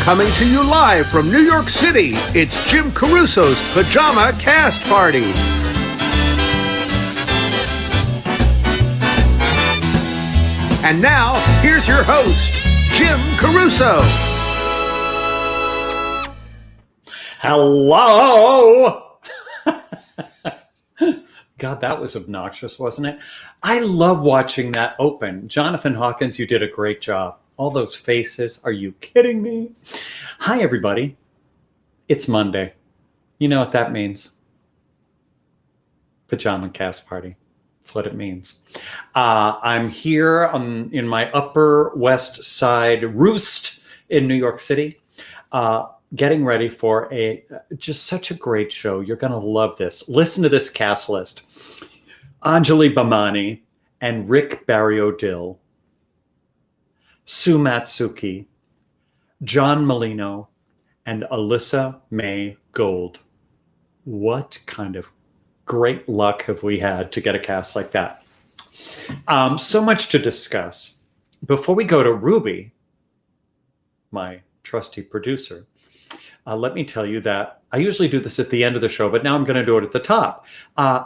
Coming to you live from New York City, it's Jim Caruso's Pajama Cast Party. And now, here's your host, Jim Caruso. Hello! God, that was obnoxious, wasn't it? I love watching that open. Jonathan Hawkins, you did a great job. All those faces. Are you kidding me? Hi, everybody. It's Monday. You know what that means. Pajama Cast Party. That's what it means. I'm here in my Upper West Side roost in New York City, getting ready for just such a great show. You're going to love this. Listen to this cast list. Anjali Bhamani and Rick Barrio-Dill, Sue Matsuki, John Molino, and Alyssa May Gold. What kind of great luck have we had to get a cast like that? So much to discuss. Before we go to Ruby, my trusty producer, let me tell you that I usually do this at the end of the show, but now I'm going to do it at the top.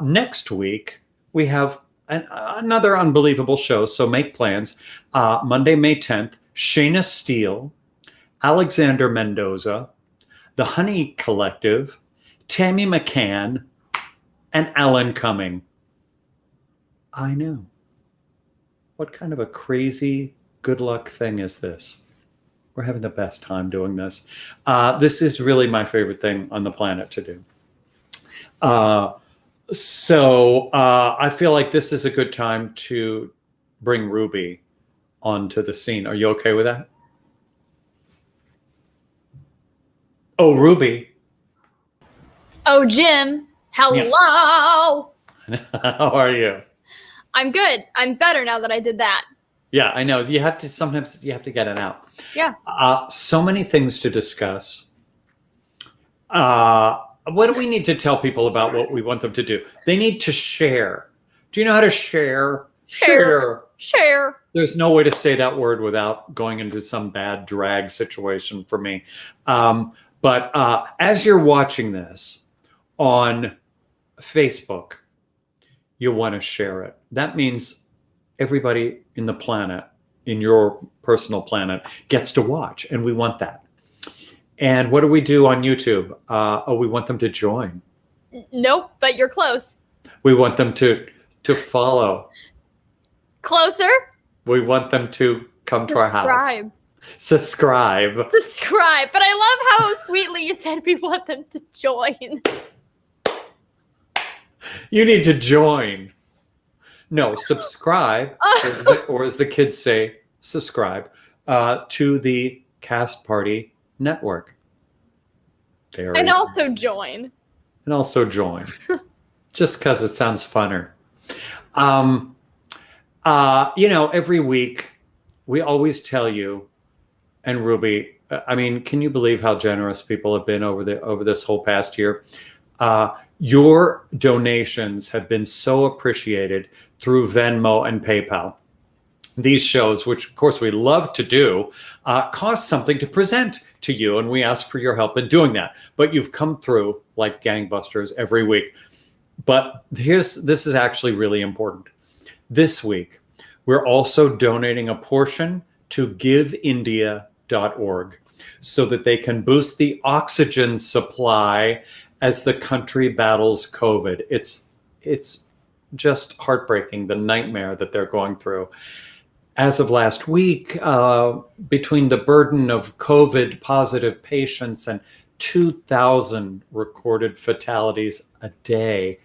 Next week, we have another unbelievable show, so make plans. Monday, May 10th, Shayna Steele, Alexander Mendoza, The Honey Collective, Tammy McCann, and Alan Cumming. I know. What kind of a crazy good luck thing is this? We're having the best time doing this. This is really my favorite thing on the planet to do. So I feel like this is a good time to bring Ruby onto the scene. Are you okay with that? Oh, Ruby. Oh, Jim. Hello. Yeah. How are you? I'm good. I'm better now that I did that. Yeah, I know. Sometimes you have to get it out. Yeah. So many things to discuss. What do we need to tell people about what we want them to do? They need to share. Do you know how to share? Share. There's no way to say that word without going into some bad drag situation for me. But as you're watching this on Facebook, you want to share it. That means everybody in the planet, in your personal planet, gets to watch, and we want that. And what do we do on YouTube? We want them to join. Nope, but you're close. We want them to follow. Closer. We want them to come to our house. Subscribe. But I love how sweetly you said we want them to join. You need to join. No, subscribe, or as the kids say, subscribe to the Cast Party Network. And also join. Just because it sounds funner. Every week we always tell you, and Ruby, I mean, can you believe how generous people have been over this whole past year? Your donations have been so appreciated through Venmo and PayPal. These shows, which of course we love to do, cost something to present to you, and we ask for your help in doing that. But you've come through like gangbusters every week. But this is actually really important. This week, we're also donating a portion to GiveIndia.org so that they can boost the oxygen supply as the country battles COVID. It's just heartbreaking, the nightmare that they're going through. As of last week, between the burden of COVID positive patients and 2,000 recorded fatalities a day,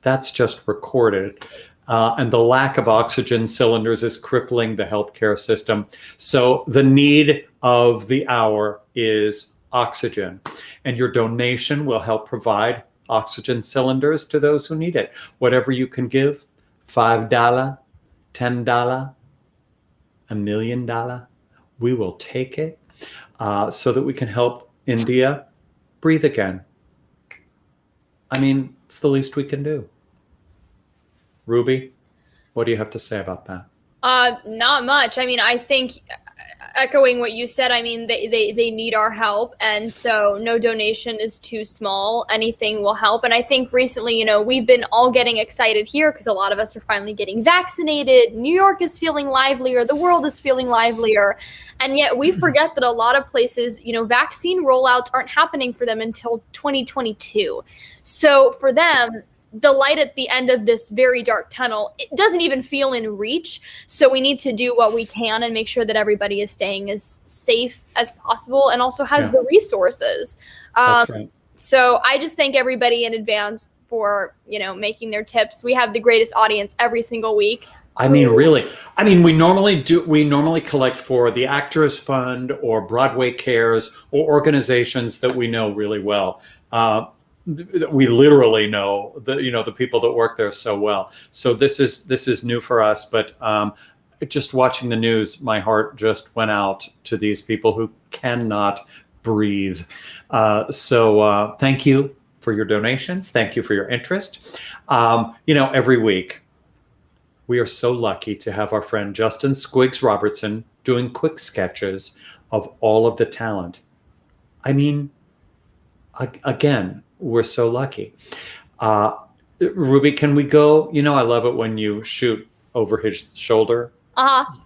that's just recorded. And the lack of oxygen cylinders is crippling the healthcare system. So the need of the hour is oxygen. And your donation will help provide oxygen cylinders to those who need it. Whatever you can give, $5, $10, $1 million, we will take it so that we can help India breathe again. I mean, it's the least we can do. Ruby, what do you have to say about that? Not much. I mean, I think echoing what you said, I mean, they need our help. And so no donation is too small. Anything will help. And I think recently, you know, we've been all getting excited here because a lot of us are finally getting vaccinated. New York is feeling livelier. The world is feeling livelier. And yet we forget that a lot of places, you know, vaccine rollouts aren't happening for them until 2022. So for them, the light at the end of this very dark tunnel, it doesn't even feel in reach. So we need to do what we can and make sure that everybody is staying as safe as possible and also has the resources. That's right. So I just thank everybody in advance for, you know, making their tips. We have the greatest audience every single week. I mean, really. I mean, we normally collect for the Actors Fund or Broadway Cares or organizations that we know really well. We literally know the people that work there so well. So this is new for us, but just watching the news, my heart just went out to these people who cannot breathe. So thank you for your donations. Thank you for your interest. You know, every week we are so lucky to have our friend Justin Squigs Robertson doing quick sketches of all of the talent. I mean, again, we're so lucky. Ruby, can we go? You know, I love it when you shoot over his shoulder.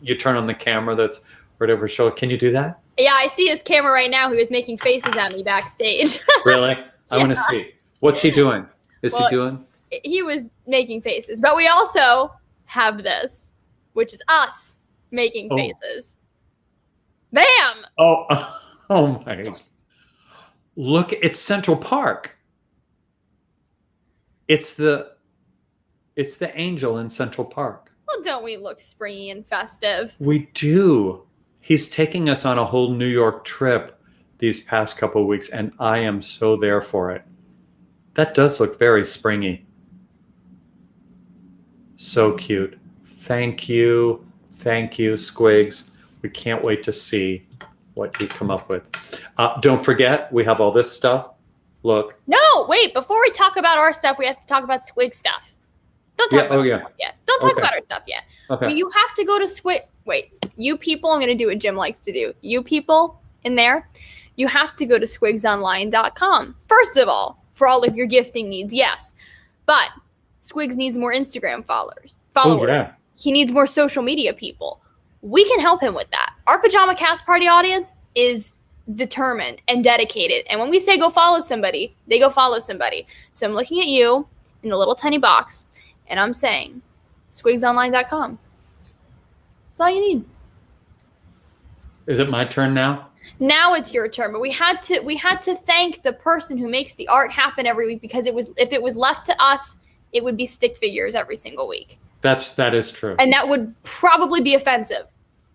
You turn on the camera that's right over his shoulder. Can you do that? Yeah, I see his camera right now. He was making faces at me backstage. Really? I want to see. What's he doing? He was making faces. But we also have this, which is us making faces. Bam! Oh my. Look, it's Central Park. It's the angel in Central Park. Well, don't we look springy and festive? We do. He's taking us on a whole New York trip these past couple of weeks, and I am so there for it. That does look very springy. So cute. Thank you, Squigs. We can't wait to see what you come up with. Don't forget, we have all this stuff. Look. No, wait. Before we talk about our stuff, we have to talk about Squig stuff. Don't talk about our stuff yet. Don't talk about our stuff yet. Okay. Well, you have to go to Squig. Wait, you people, I'm going to do what Jim likes to do. You people in there, you have to go to squigsonline.com. First of all, for all of your gifting needs, yes. But Squigs needs more Instagram followers. Oh, yeah. He needs more social media people. We can help him with that. Our Pajama Cast Party audience is determined and dedicated. And when we say go follow somebody, they go follow somebody. So I'm looking at you in the little tiny box, and I'm saying squigsonline.com. That's all you need. Is it my turn now? Now it's your turn, but we had to thank the person who makes the art happen every week, because if it was left to us, it would be stick figures every single week. That is true. And that would probably be offensive.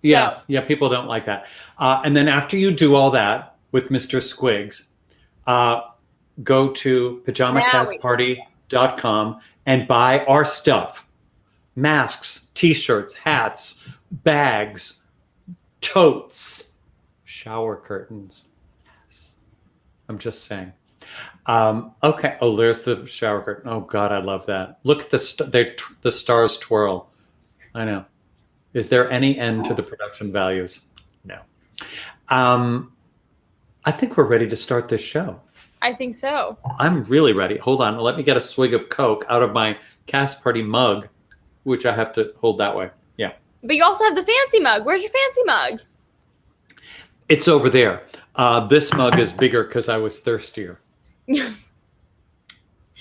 Yeah, people don't like that. And then after you do all that with Mr. Squigs, go to pajamacastparty.com and buy our stuff. Masks, t-shirts, hats, bags, totes, shower curtains. Yes. I'm just saying. Okay. Oh, there's the shower curtain. Oh God, I love that. Look at the stars twirl. I know. Is there any end to the production values? No. I think we're ready to start this show. I think so. I'm really ready. Hold on. Let me get a swig of Coke out of my cast party mug, which I have to hold that way. Yeah. But you also have the fancy mug. Where's your fancy mug? It's over there. This mug is bigger because I was thirstier.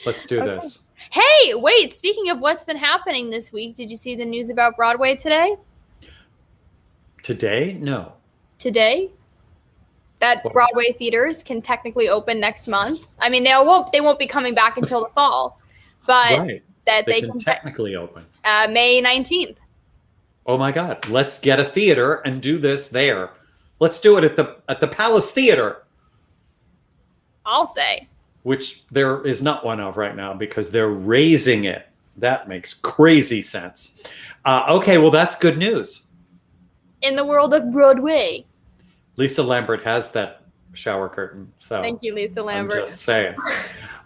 Let's do this. Hey, wait, speaking of what's been happening this week, did you see the news about Broadway today? Today? No. Today? That Broadway theaters can technically open next month. I mean, they won't be coming back until the fall, but right. that they can technically open. May 19th. Oh my God. Let's get a theater and do this there. Let's do it at the Palace Theater. I'll say. Which there is not one of right now because they're raising it. That makes crazy sense. Okay, well, that's good news. In the world of Broadway. Lisa Lambert has that shower curtain. So thank you, Lisa Lambert. I'm just saying.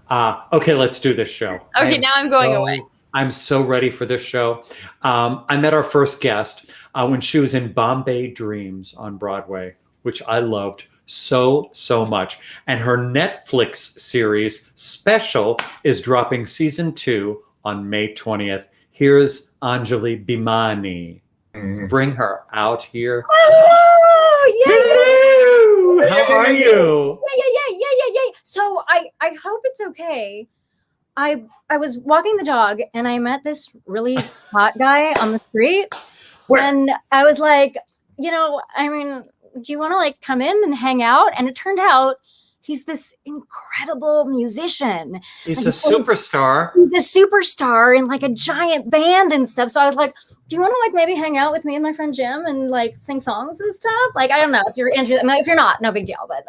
Okay, let's do this show. Okay, now I'm going away. I'm so ready for this show. I met our first guest when she was in Bombay Dreams on Broadway, which I loved so much. And her Netflix series Special is dropping season 2 on May 20th. Here's Anjali Bhimani. Bring her out here. Hello! Yay! How are you? Yeah. So I hope it's okay. I was walking the dog and I met this really hot guy on the street. Where? And I was like, I mean, do you want to like come in and hang out? And it turned out he's this incredible musician. He's a superstar. He's a superstar in like a giant band and stuff. So I was like, do you want to like maybe hang out with me and my friend Jim and like sing songs and stuff? Like, I don't know if you're interested. I mean, if you're not, no big deal. But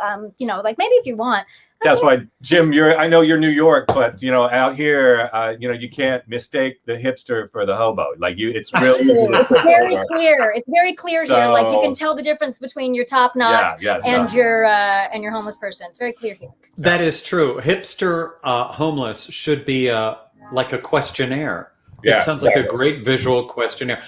like maybe if you want. That's why, Jim, I know you're New York, but out here, you can't mistake the hipster for the hobo. Like it's really it's very clear. It's very clear here. Like you can tell the difference between your top knot and your homeless person. It's very clear here. That is true. Hipster homeless should be like a questionnaire. It sounds like a great visual questionnaire.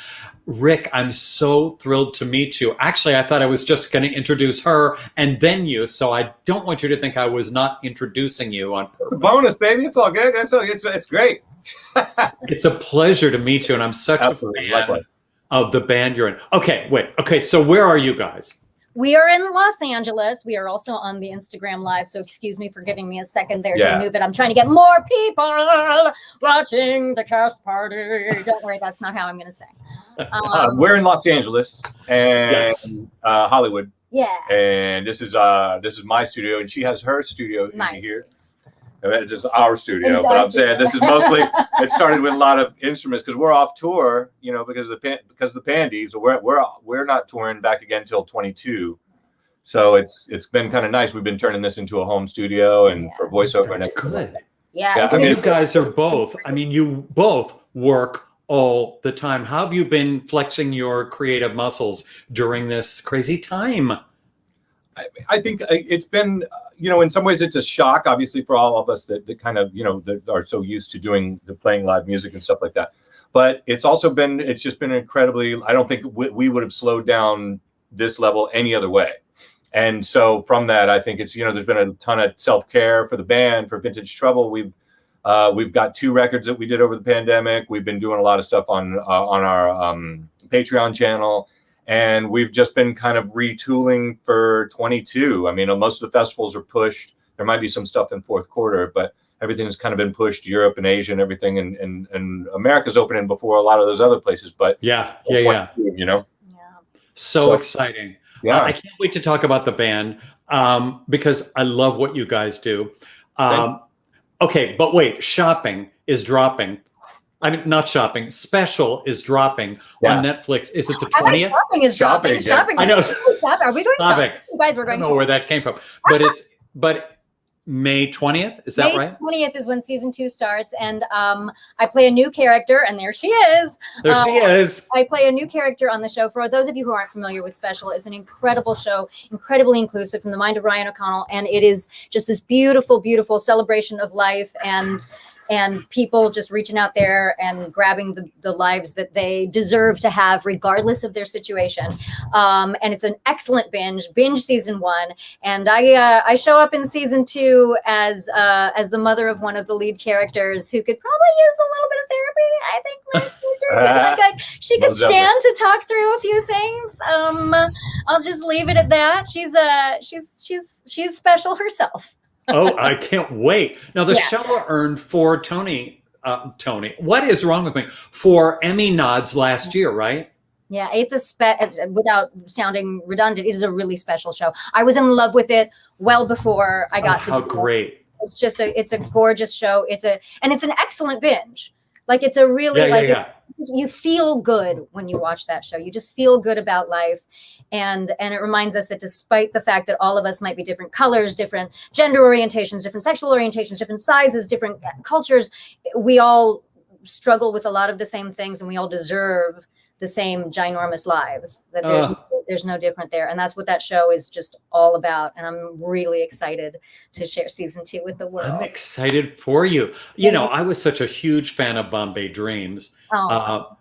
Rick, I'm so thrilled to meet you. Actually, I thought I was just going to introduce her and then you, so I don't want you to think I was not introducing you on purpose. It's a bonus, baby. It's all good. It's great. It's a pleasure to meet you, and I'm such a fan of the band you're in. Okay, wait. Okay, so where are you guys? We are in Los Angeles. We are also on the Instagram Live, so excuse me for giving me a second there to move it. I'm trying to get more people watching the cast party. Don't worry, that's not how I'm going to sing. We're in Los Angeles and Hollywood. Yeah. And this is my studio, and she has her studio here. It's just our studio, but I'm saying this is mostly. It started with a lot of instruments because we're off tour, because of the pandy. So we're not touring back again till 22. So it's been kind of nice. We've been turning this into a home studio and for voiceover. That's good. Yeah. I mean, you guys are both. I mean, you both work all the time. How have you been flexing your creative muscles during this crazy time? I think it's been, in some ways it's a shock, obviously, for all of us that kind of, that are so used to playing live music and stuff like that. But it's just been incredibly, I don't think we would have slowed down this level any other way. And so from that, I think it's, there's been a ton of self-care for the band, for Vintage Trouble. We've got 2 records that we did over the pandemic. We've been doing a lot of stuff on our Patreon channel. And we've just been kind of retooling for 22. I mean, most of the festivals are pushed. There might be some stuff in fourth quarter, but everything's kind of been pushed, Europe and Asia and everything. And America's opening before a lot of those other places. But So exciting. Yeah. I can't wait to talk about the band because I love what you guys do. Okay, but wait, shopping is dropping. I mean, not shopping. Special is dropping on Netflix. Is it the 20th? Shopping is dropping. Shopping. I know. Are we going shopping? You guys were I going. don't know where that came from, but May 20th. Is that right? May 20th is when season 2 starts, and I play a new character, and there she is. There she is. I play a new character on the show. For those of you who aren't familiar with Special, it's an incredible show, incredibly inclusive, from the mind of Ryan O'Connell, and it is just this beautiful, beautiful celebration of life and people just reaching out there and grabbing the lives that they deserve to have regardless of their situation. And it's an excellent binge season 1. And I show up in season 2 as the mother of one of the lead characters who could probably use a little bit of therapy. I think she could stand to talk through a few things. I'll just leave it at that. She's special herself. Oh, I can't wait. Now, the show earned 4 Tony, what is wrong with me? 4 Emmy nods last year, right? Yeah, it's without sounding redundant, it is a really special show. I was in love with it well before I got to do it. How great. It's a gorgeous show. It's an excellent binge. Like it's a really you feel good when you watch that show. You just feel good about life. And it reminds us that despite the fact that all of us might be different colors, different gender orientations, different sexual orientations, different sizes, different cultures, we all struggle with a lot of the same things and we all deserve the same ginormous lives. That there's no different there. And that's what that show is just all about. And I'm really excited to share season 2 with the world. I'm excited for you. You know, I was such a huge fan of Bombay Dreams. Oh,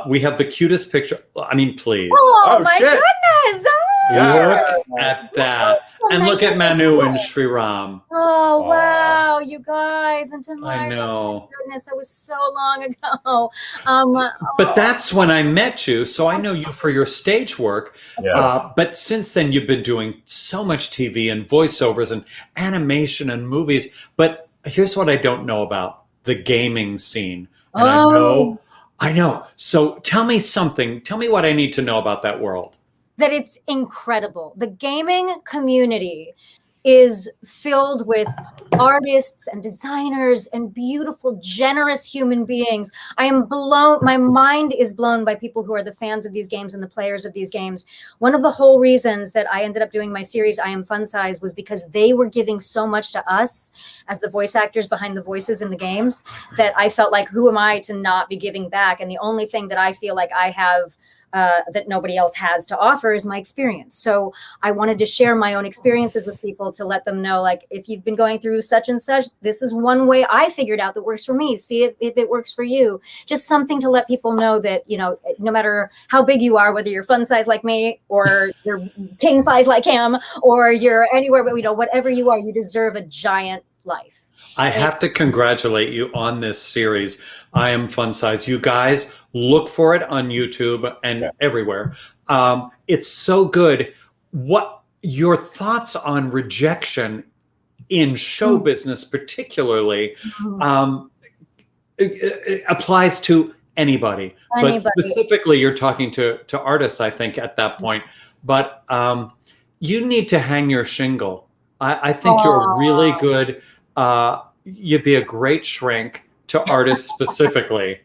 We have the cutest picture. I mean, please. Oh, my shit. goodness. Oh, Yeah. Look at that. And look at Manu and Sriram. Oh, wow, you guys. And Tamara, I know. goodness, that was so long ago. But that's when I met you. So I know you for your stage work. Yeah. But since then, you've been doing so much TV and voiceovers and animation and movies. But here's what I don't know about the gaming scene. And I know. So tell me something. Tell me what I need to know about that world. that it's incredible. The gaming community is filled with artists and designers and beautiful, generous human beings. My mind is blown by people who are the fans of these games and the players of these games. One of the whole reasons that I ended up doing my series, I Am Fun Size, was because they were giving so much to us as the voice actors behind the voices in the games that I felt like, who am I to not be giving back? And the only thing that I feel like I have that nobody else has to offer is my experience. So I wanted to share my own experiences with people to let them know, like, if you've been going through such and such, this is one way I figured out that works for me. See if it works for you. Just something to let people know that, you know, no matter how big you are, whether you're fun size like me or you're king size like him, or you're anywhere, but you know, whatever you are, you deserve a giant life. I have to congratulate you on this series, I Am Fun Size. You guys, look for it on YouTube and everywhere. It's so good. What your thoughts on rejection in show business particularly it applies to anybody. But specifically, you're talking to artists, I think, at that point. But you need to hang your shingle. I think you're really good. You'd be a great shrink to artists specifically.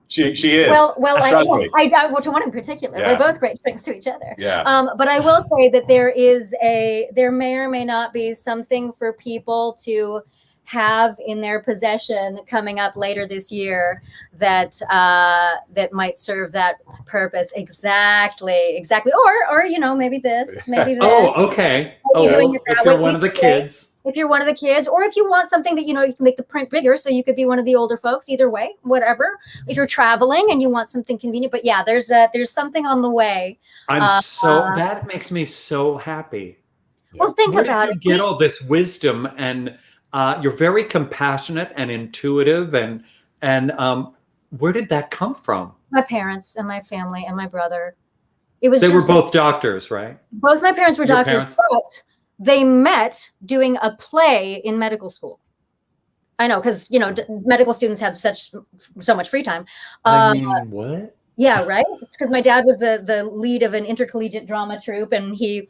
She is. Well, Trust me. I well, to one in particular. Yeah. We're both great strengths to each other. Yeah. But I will say that there may or may not be something for people to have in their possession coming up later this year that that might serve that purpose. Exactly. Or you know, maybe this. Oh, okay. Maybe doing it that if you're way. one of the kids. If you're one of the kids, or if you want something that, you know, you can make the print bigger, so you could be one of the older folks. Either way, whatever. If you're traveling and you want something convenient, but yeah, there's something on the way. That makes me so happy. Well, think Where about did it. you get all this wisdom, and you're very compassionate and intuitive, and where did that come from? My parents and my family and my brother. It was. They were just- both doctors, right? Both my parents were Your doctors, parents? but they met doing a play in medical school. I know, because, you know, medical students have so much free time. I mean, what? Yeah, right. It's because my dad was the lead of an intercollegiate drama troupe, and he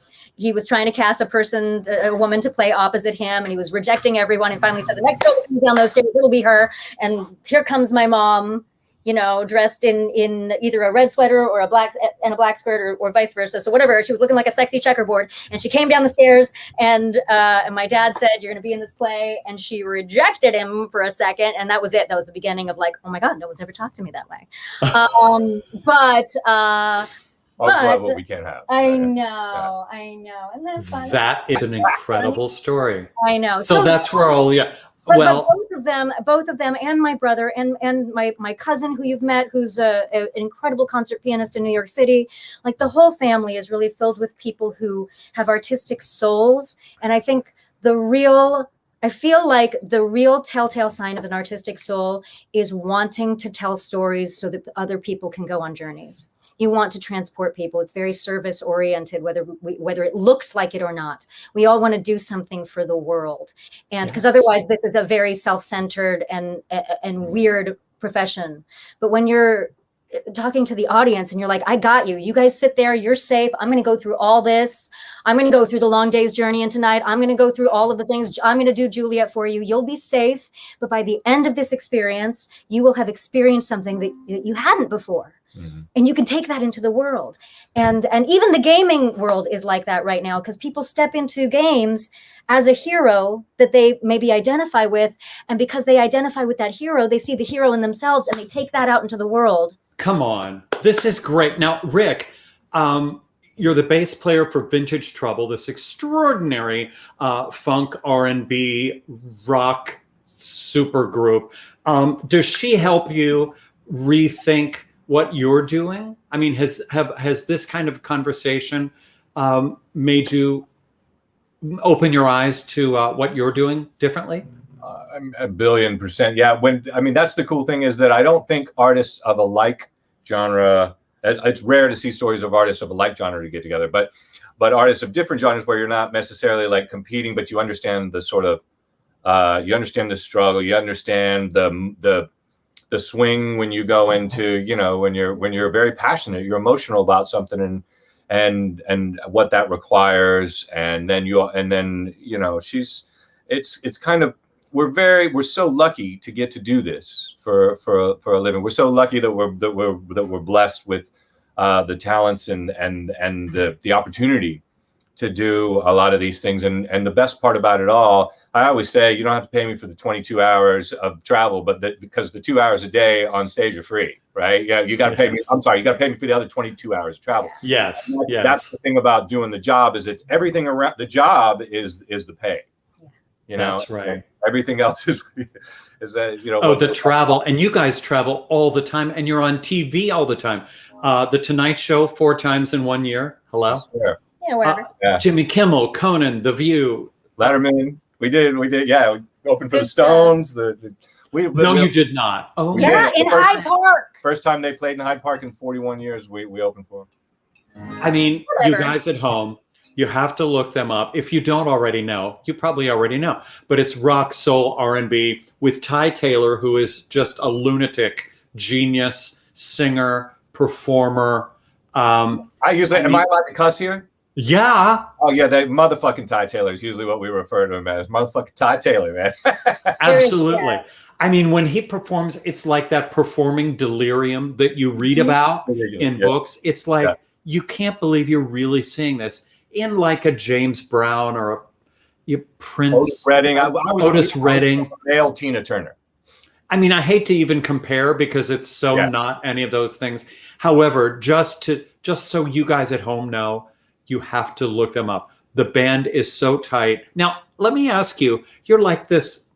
was trying to cast a woman to play opposite him, and he was rejecting everyone, and finally said, the next girl that comes down those stairs, it'll be her. And here comes my mom, you know, dressed in either a red sweater or a black skirt, or vice versa. So whatever, she was looking like a sexy checkerboard, and she came down the stairs, and my dad said, you're going to be in this play. And she rejected him for a second. And that was it. That was the beginning of, like, oh my God, no one's ever talked to me that way. That's what we can't have. I know. And then finally, That is an incredible story. I know. So that's where all, But well, both of them, and my brother and my cousin who you've met, who's an incredible concert pianist in New York City. Like, the whole family is really filled with people who have artistic souls. And I think I feel like the real telltale sign of an artistic soul is wanting to tell stories so that other people can go on journeys. You want to transport people. It's very service oriented, whether it looks like it or not. We all want to do something for the world, and because otherwise this is a very self-centered and weird profession. But when you're talking to the audience and you're like, I got you. You guys sit there. You're safe. I'm going to go through all this. I'm going to go through the long day's journey. And tonight I'm going to go through all of the things. I'm going to do Juliet for you. You'll be safe. But by the end of this experience, you will have experienced something that you hadn't before. Mm-hmm. And you can take that into the world. And even the gaming world is like that right now, because people step into games as a hero that they maybe identify with. And because they identify with that hero, they see the hero in themselves, and they take that out into the world. come on. This is great. Now, Rick, You're the bass player for Vintage Trouble, this extraordinary funk, R&B, rock super group. Does she help you rethink what you're doing? I mean, has this kind of conversation made you open your eyes to what you're doing differently? A billion percent. Yeah. That's the cool thing, is that I don't think artists of a like genre, it's rare to see stories of artists of a like genre to get together, but artists of different genres where you're not necessarily like competing, but you understand the sort of, you understand the struggle, you understand the swing when you go into, when you're very passionate, you're emotional about something and what that requires. And then it's kind of, we're so lucky to get to do this for a living. We're so lucky that we're blessed with the talents and the opportunity to do a lot of these things. And the best part about it all, I always say, you don't have to pay me for the 22 hours of travel, but because the 2 hours a day on stage are free, right? Yeah, you got to pay me. I'm sorry, you got to pay me for the other 22 hours of travel. Yes, that's the thing about doing the job, is it's everything around the job is the pay. That's right. And everything else is that, the travel, and you guys travel all the time, and you're on TV all the time. The Tonight Show 4 times in 1 year. Hello. Yeah, whatever. Jimmy Kimmel, Conan, The View, Letterman. We did. Yeah, we opened for the Stones. You did not. Oh, yeah, in Hyde Park. First time they played in Hyde Park in 41 years, we opened for them. I mean, you guys at home, you have to look them up. If you don't already know, you probably already know. But it's rock, soul, R&B with Ty Taylor, who is just a lunatic genius, singer, performer. Am I allowed to cuss here? Yeah. Oh yeah, that motherfucking Ty Taylor is usually what we refer to him as. Motherfucking Ty Taylor, man. Absolutely. I mean, when he performs, it's like that performing delirium that you read about in books. It's like, you can't believe you're really seeing this in like a James Brown or a Prince. Otis Redding. Otis Redding. Male Tina Turner. I mean, I hate to even compare because it's so not any of those things. However, just so you guys at home know, you have to look them up. The band is so tight. Now, let me ask you, you're like this,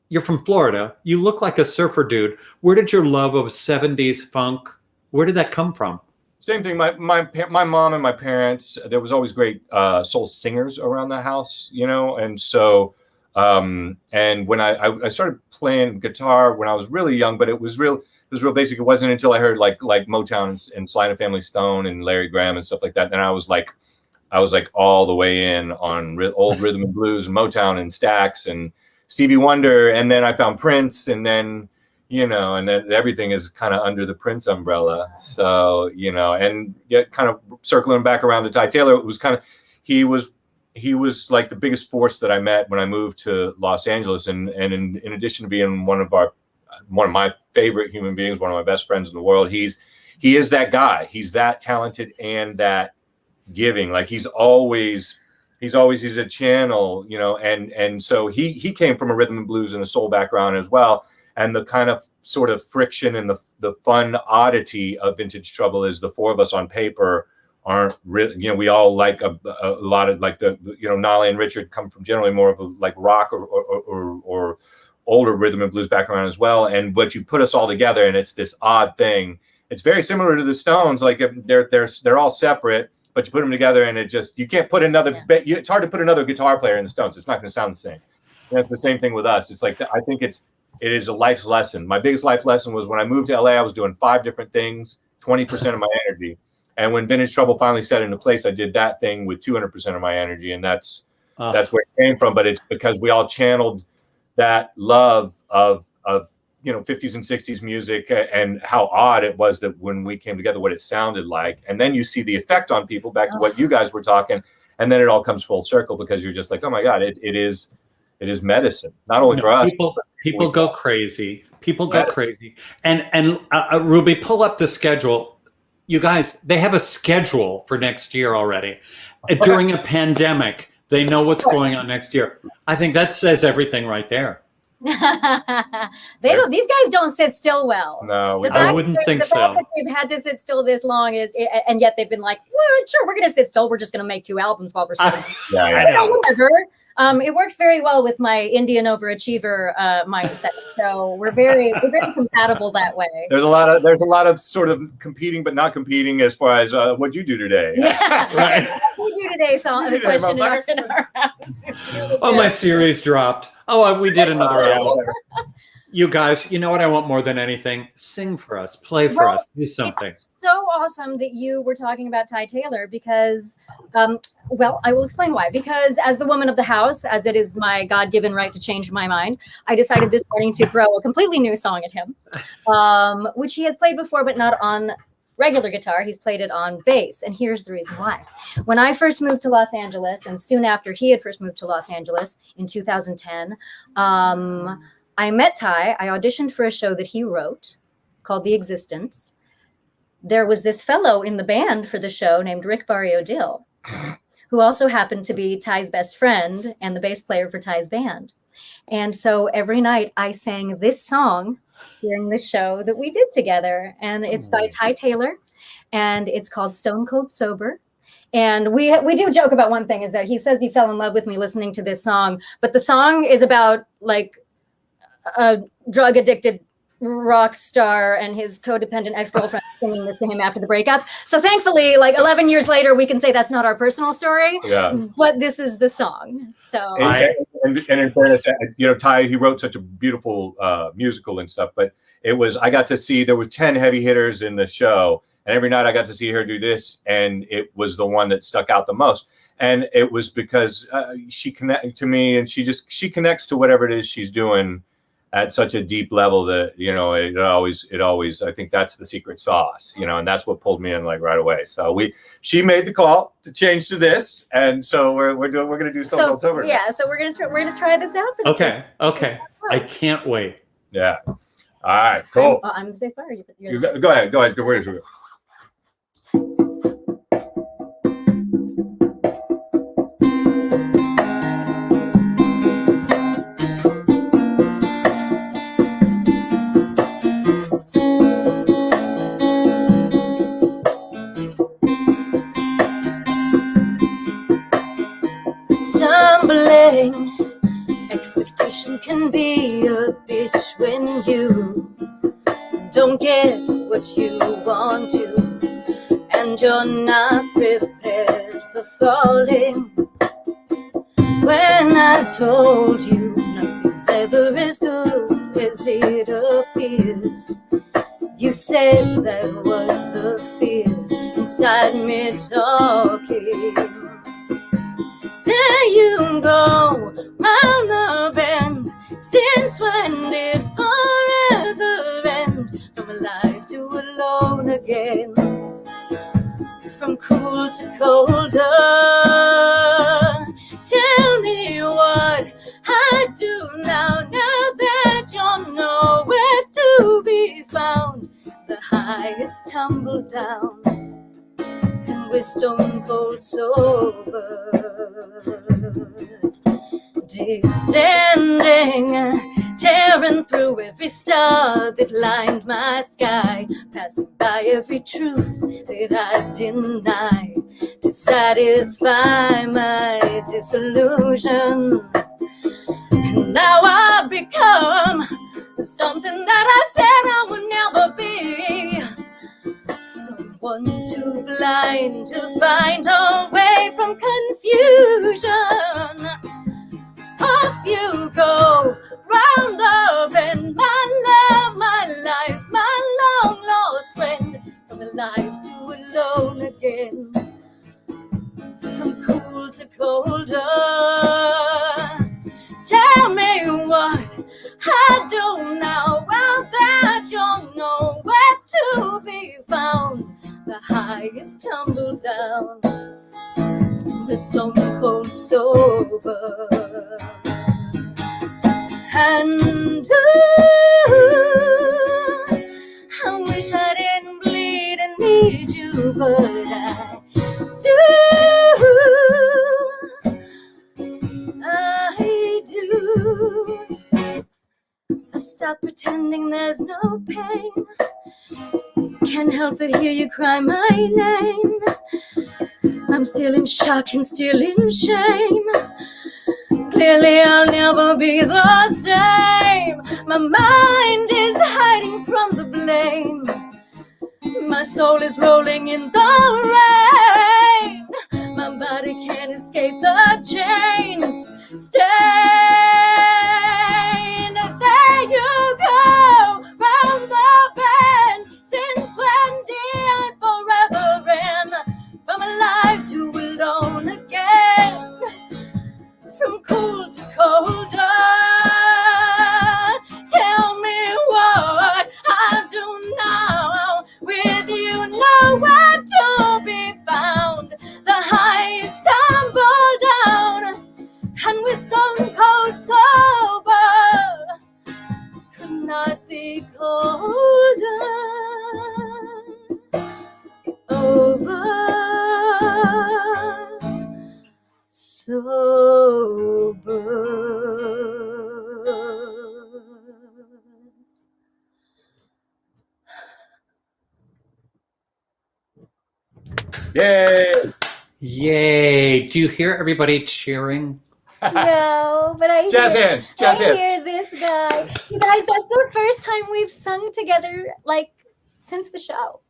you're from Florida. You look like a surfer dude. Where did your love of 70s funk, where did that come from? Same thing. My mom and my parents, there was always great soul singers around the house, and so, and when I started playing guitar when I was really young, but it was real basic. It wasn't until I heard like Motown and Sly and Family Stone and Larry Graham and stuff like that. Then I was like all the way in on old rhythm and blues and Motown and Stax and Stevie Wonder. And then I found Prince, and then, and then everything is kind of under the Prince umbrella. So, and kind of circling back around to Ty Taylor, it was kind of, he was like the biggest force that I met when I moved to Los Angeles. And in addition to being one of my favorite human beings, one of my best friends in the world, he is that guy. He's that talented and that giving. Like he's a channel, and so he came from a rhythm and blues and a soul background as well. And the kind of sort of friction and the fun oddity of Vintage Trouble is the 4 of us on paper aren't really, we all like a lot of like Nolly and Richard come from generally more of a like rock or older rhythm and blues background as well. But you put us all together and it's this odd thing. It's very similar to the Stones. Like they're all separate, but you put them together and you can't put it's hard to put another guitar player in the Stones. It's not going to sound the same. And it's the same thing with us. It's like, I think it is a life's lesson. My biggest life lesson was when I moved to LA, I was doing 5 different things, 20% of my energy. And when Vintage Trouble finally set into place, I did that thing with 200% of my energy. And that's where it came from. But it's because we all channeled that love of 50s and 60s music and how odd it was that when we came together, what it sounded like. And then you see the effect on people, back to what you guys were talking. And then it all comes full circle because you're just like, oh my God, it is medicine, not only for us. People go crazy. People go crazy. And Ruby, pull up the schedule. You guys, they have a schedule for next year already. During a pandemic, they know what's going on next year. I think that says everything right there. These guys don't sit still well. No, we The don't. I fact wouldn't that- think the fact so. that they've had to sit still this long and yet they've been like, well, sure, we're going to sit still. We're just going to make 2 albums while we're sitting. Yeah, yeah. I know. Whatever. It works very well with my Indian overachiever mindset. So we're very compatible that way. There's a lot of sort of competing but not competing as far as what'd you do today? Yeah. Right. What do you do today? So the today, question in our house. It's really Oh, good. my series dropped. Oh, we did another Yeah, album. You guys, you know what I want more than anything? Sing for us, play for Well, us, do something. It's so awesome that you were talking about Ty Taylor because, well, I will explain why. Because as the woman of the house, as it is my God-given right to change my mind, I decided this morning to throw a completely new song at him, which he has played before, but not on regular guitar. He's played it on bass. And here's the reason why. When I first moved to Los Angeles, and soon after he had first moved to Los Angeles in 2010, I met Ty. I auditioned for a show that he wrote called The Existence. There was this fellow in the band for the show named Rick Barrio Dill, who also happened to be Ty's best friend and the bass player for Ty's band. And so every night I sang this song during the show that we did together. And it's by Ty Taylor, and it's called Stone Cold Sober. And we do joke about one thing, is that he says he fell in love with me listening to this song, but the song is about like a drug addicted rock star and his codependent ex-girlfriend singing this to him after the breakup. So thankfully, like 11 years later, we can say that's not our personal story, Yeah. but this is the song. So And in fairness, Ty, he wrote such a beautiful musical and stuff, but I got to see, there were 10 heavy hitters in the show, and every night I got to see her do this, and it was the one that stuck out the most. And it was because she connected to me, and she connects to whatever it is she's doing at such a deep level that, it always, I think that's the secret sauce, and that's what pulled me in like right away. So she made the call to change to this. And so we're going to do Stone Cold Sober. Yeah. So we're going to try this out. For Okay. I can't wait. Yeah. All right, cool. I'm the space bar. Go ahead. Go where is it? Stumbling, expectation can be a bitch when you don't get what you want to, and you're not prepared for falling. When I told you nothing's ever as good as it appears, you said that was the fear inside me talking. There you go, round the bend. Since when did forever end? From alive to alone again, from cool to colder. Tell me what I do now that you're nowhere to be found. The highest tumble down, and we're stone cold sober. Descending, tearing through every star that lined my sky, passing by every truth that I deny to satisfy my disillusion. And now I've become something that I said I would never be. Someone too blind to find a way from confusion. Off you go, round the bend, my love, my life, my long lost friend. From alive to alone again, from cool to colder. Tell me what I do now that you're nowhere to be found. The highest tumble down, the stone cold sober. And I wish I didn't bleed and need you, but I do. I do. stop pretending there's no pain. Can't help but hear you cry my name. I'm still in shock and still in shame. Clearly I'll never be the same. My mind is hiding from the blame. My soul is rolling in the rain. My body can't escape the chains. Stained. There you go, round the bend. Since when did forever end? From alive to alone again. From cool to colder. Tell me what I do now. With you nowhere to be found. The highs tumble down. And with stone cold sober. Could not be colder. Over. Yay! Yay! Do you hear everybody cheering? No, but I Jazz hear, hands, jazz I hands. hear this guy. You guys, that's the first time we've sung together, like, since the show.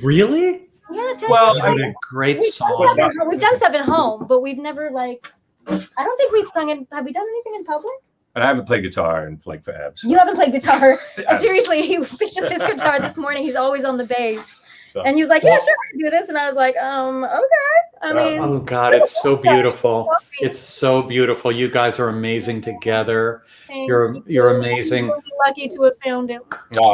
Really? Yeah, Well, What a great song. we've done stuff at home, but we've never, like, I don't think we've sung in, have we done anything in public? And I haven't played guitar in like forever. You haven't played guitar. Yeah. Seriously, he picked up his guitar this morning. He's always on the bass. So- And he was like, yeah, sure, I can do this. And I was like, okay. I mean, Oh God, it's so beautiful. It's so beautiful. You guys are amazing together. thank You're you. amazing. I'm really lucky to have found him.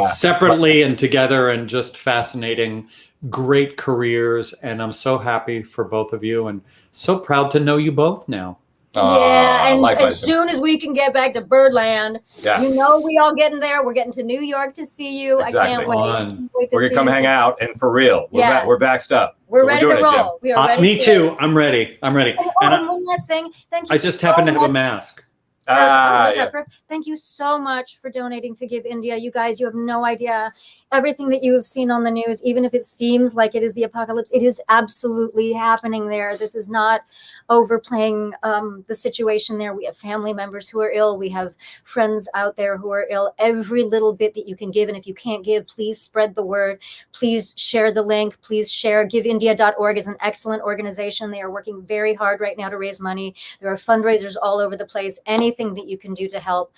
Separately and together, and just fascinating, great careers. And I'm so happy for both of you, and so proud to know you both now. Yeah, and likewise. as soon as we can get back to Birdland, Yeah. you know we all getting there. We're getting to New York to see you. I can't Exactly. wait. Fun. Can't wait to We're see gonna come you. hang out, and for real, Yeah. we're vaxxed up. We're So ready to doing it, Jim. roll. We are ready. Me to too. I'm ready. I'm ready. Oh, And and one last thing. Thank you. I just so happen to have a much. mask. Yeah. Pepper. Thank you so much for donating to Give India. You guys, you have no idea. Everything that you have seen on the news, even if it seems like it is the apocalypse, it is absolutely happening there. This is not overplaying the situation there. We have family members who are ill. We have friends out there who are ill. Every little bit that you can give, and if you can't give, please spread the word. Please share the link. Please share. GiveIndia.org is an excellent organization. They are working very hard right now to raise money. There are fundraisers all over the place. Anything that you can do to help.